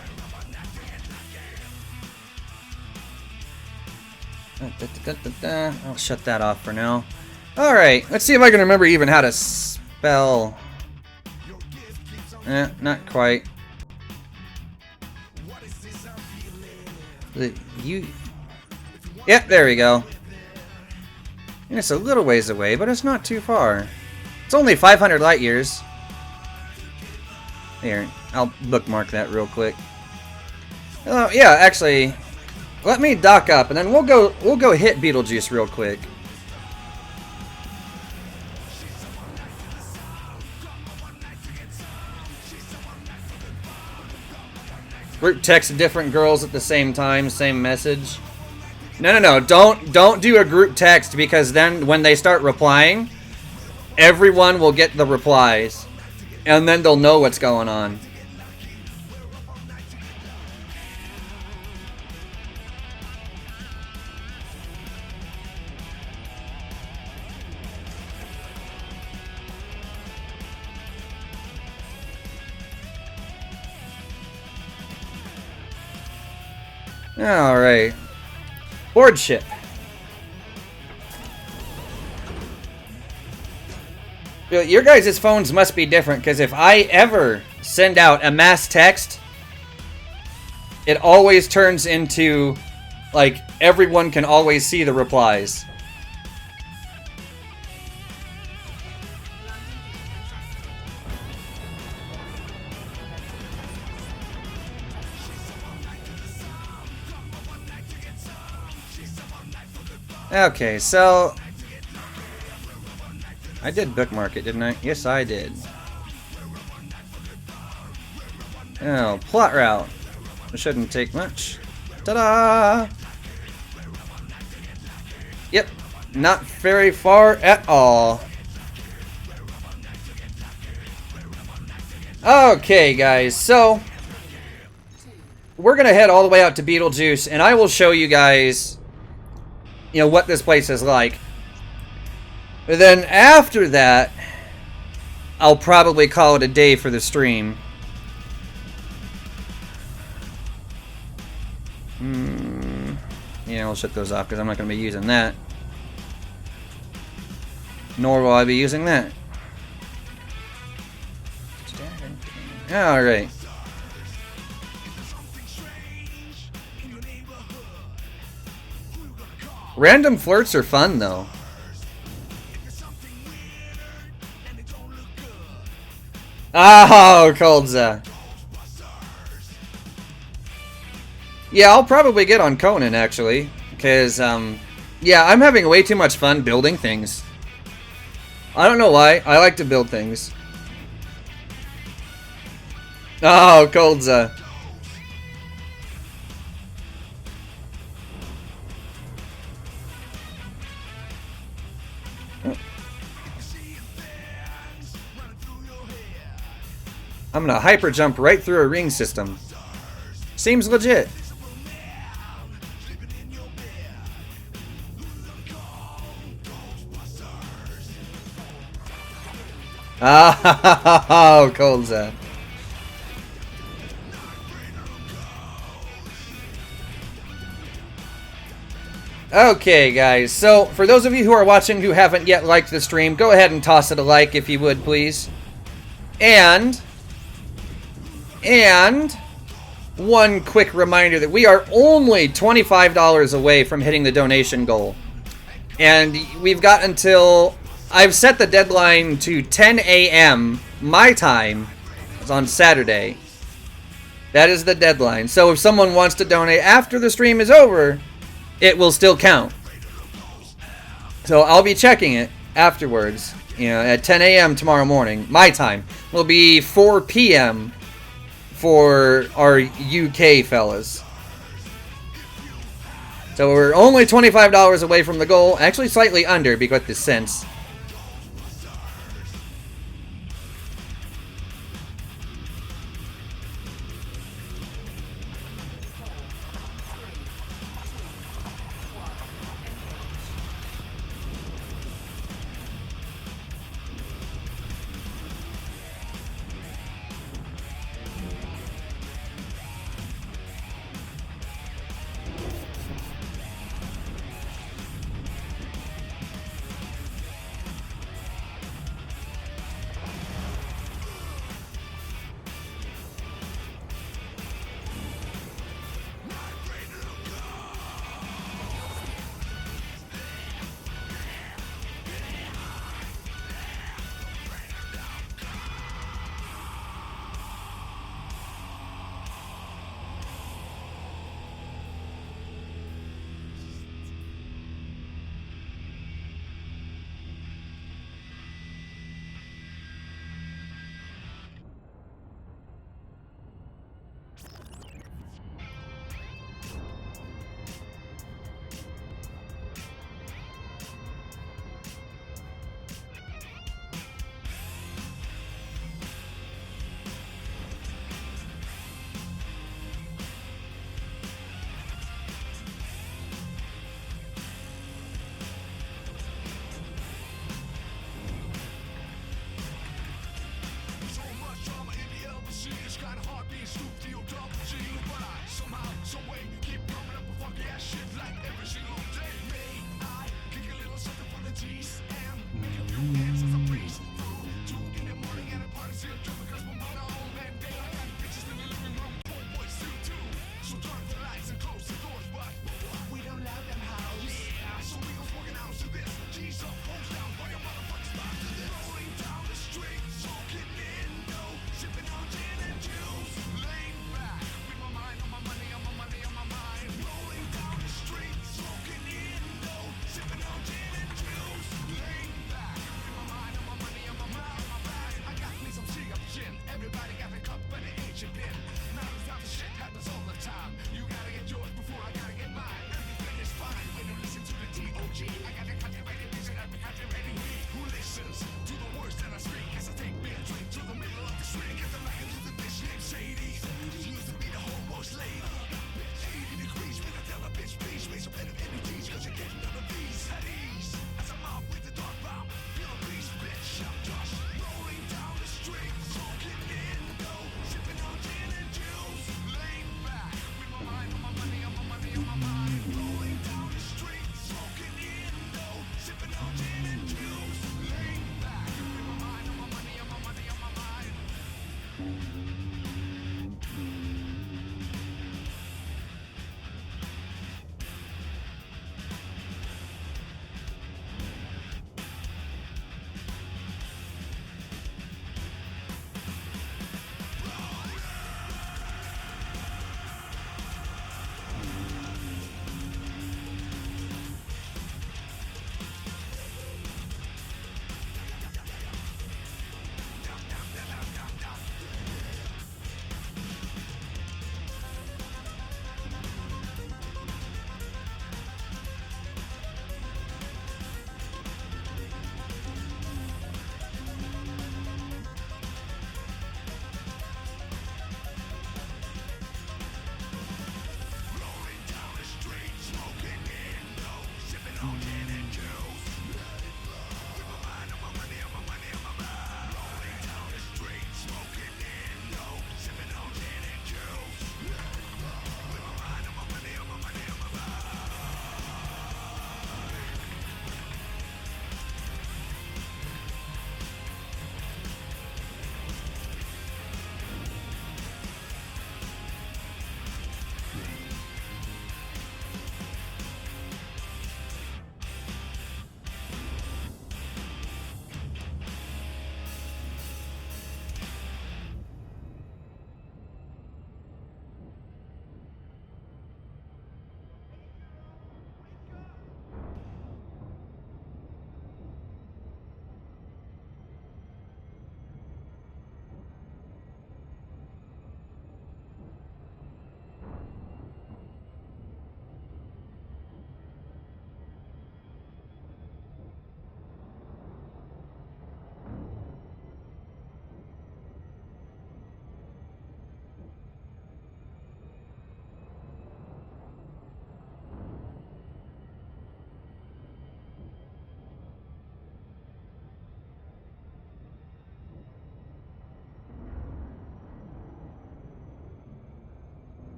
S1: I'll shut that off for now. Alright, let's see if I can remember even how to spell. Not quite. Yep, there we go. And it's a little ways away, but it's not too far. It's only 500 light years. Here, I'll bookmark that real quick. Oh yeah, actually, let me dock up, and then we'll go hit Beetlejuice real quick. Group text different girls at the same time, same message. No. Don't do a group text, because then when they start replying, everyone will get the replies, and then they'll know what's going on. Alright. Board ship. Your guys' phones must be different, because if I ever send out a mass text, it always turns into, like, everyone can always see the replies. Okay, so I did bookmark it, didn't I? Yes, I did. Oh, plot route. It shouldn't take much. Ta-da! Yep, not very far at all. Okay, guys, so we're gonna head all the way out to Beetlejuice, and I will show you guys, you know, what this place is like. But then after that, I'll probably call it a day for the stream. Yeah, I'll shut those off because I'm not going to be using that. Nor will I be using that. Alright. Random flirts are fun, though. Oh, Coldza. Yeah, I'll probably get on Conan, actually. Because, yeah, I'm having way too much fun building things. I don't know why. I like to build things. Oh, Coldza. I'm gonna hyper jump right through a ring system. Seems legit. Oh, Coldza. Okay, guys. So, for those of you who are watching who haven't yet liked the stream, go ahead and toss it a like if you would, please. And one quick reminder that we are only $25 away from hitting the donation goal. And we've got until... I've set the deadline to 10 a.m. my time. It's on Saturday. That is the deadline. So if someone wants to donate after the stream is over, it will still count. So I'll be checking it afterwards. You know, at 10 a.m. tomorrow morning, my time. Will be 4 p.m. for our UK fellas. So we're only $25 away from the goal. Actually, slightly under because the cents.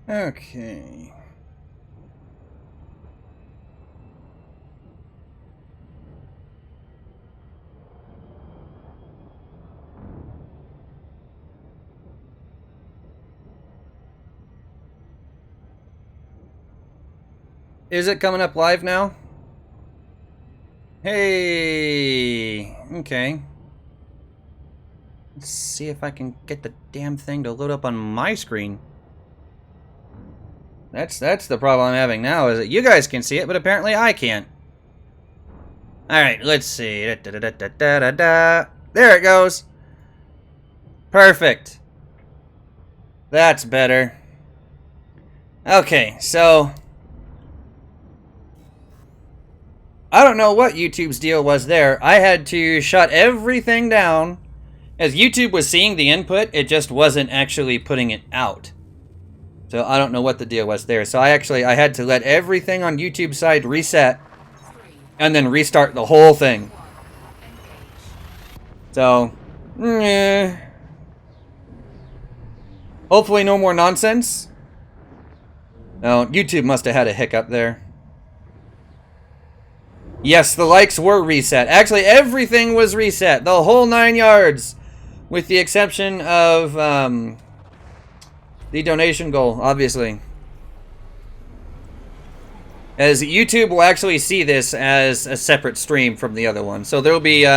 S1: Okay. Is it coming up live now? Hey, okay. Let's see if I can get the damn thing to load up on my screen. That's the problem I'm having now, is that you guys can see it, but apparently I can't. Alright, let's see. There it goes. Perfect. That's better. Okay, so I don't know what YouTube's deal was there. I had to shut everything down. As YouTube was seeing the input, it just wasn't actually putting it out. So I don't know what the deal was there. So I had to let everything on YouTube's side reset and then restart the whole thing. So, hopefully no more nonsense. No, YouTube must have had a hiccup there. Yes, the likes were reset. Actually, everything was reset. The whole 9 yards. With the exception of the donation goal, obviously. As YouTube will actually see this as a separate stream from the other one. So there'll be 2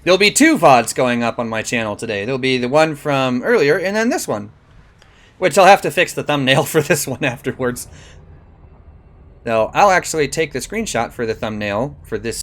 S1: VODs going up on my channel today. There'll be the one from earlier and then this one. Which I'll have to fix the thumbnail for this one afterwards. So I'll actually take the screenshot for the thumbnail for this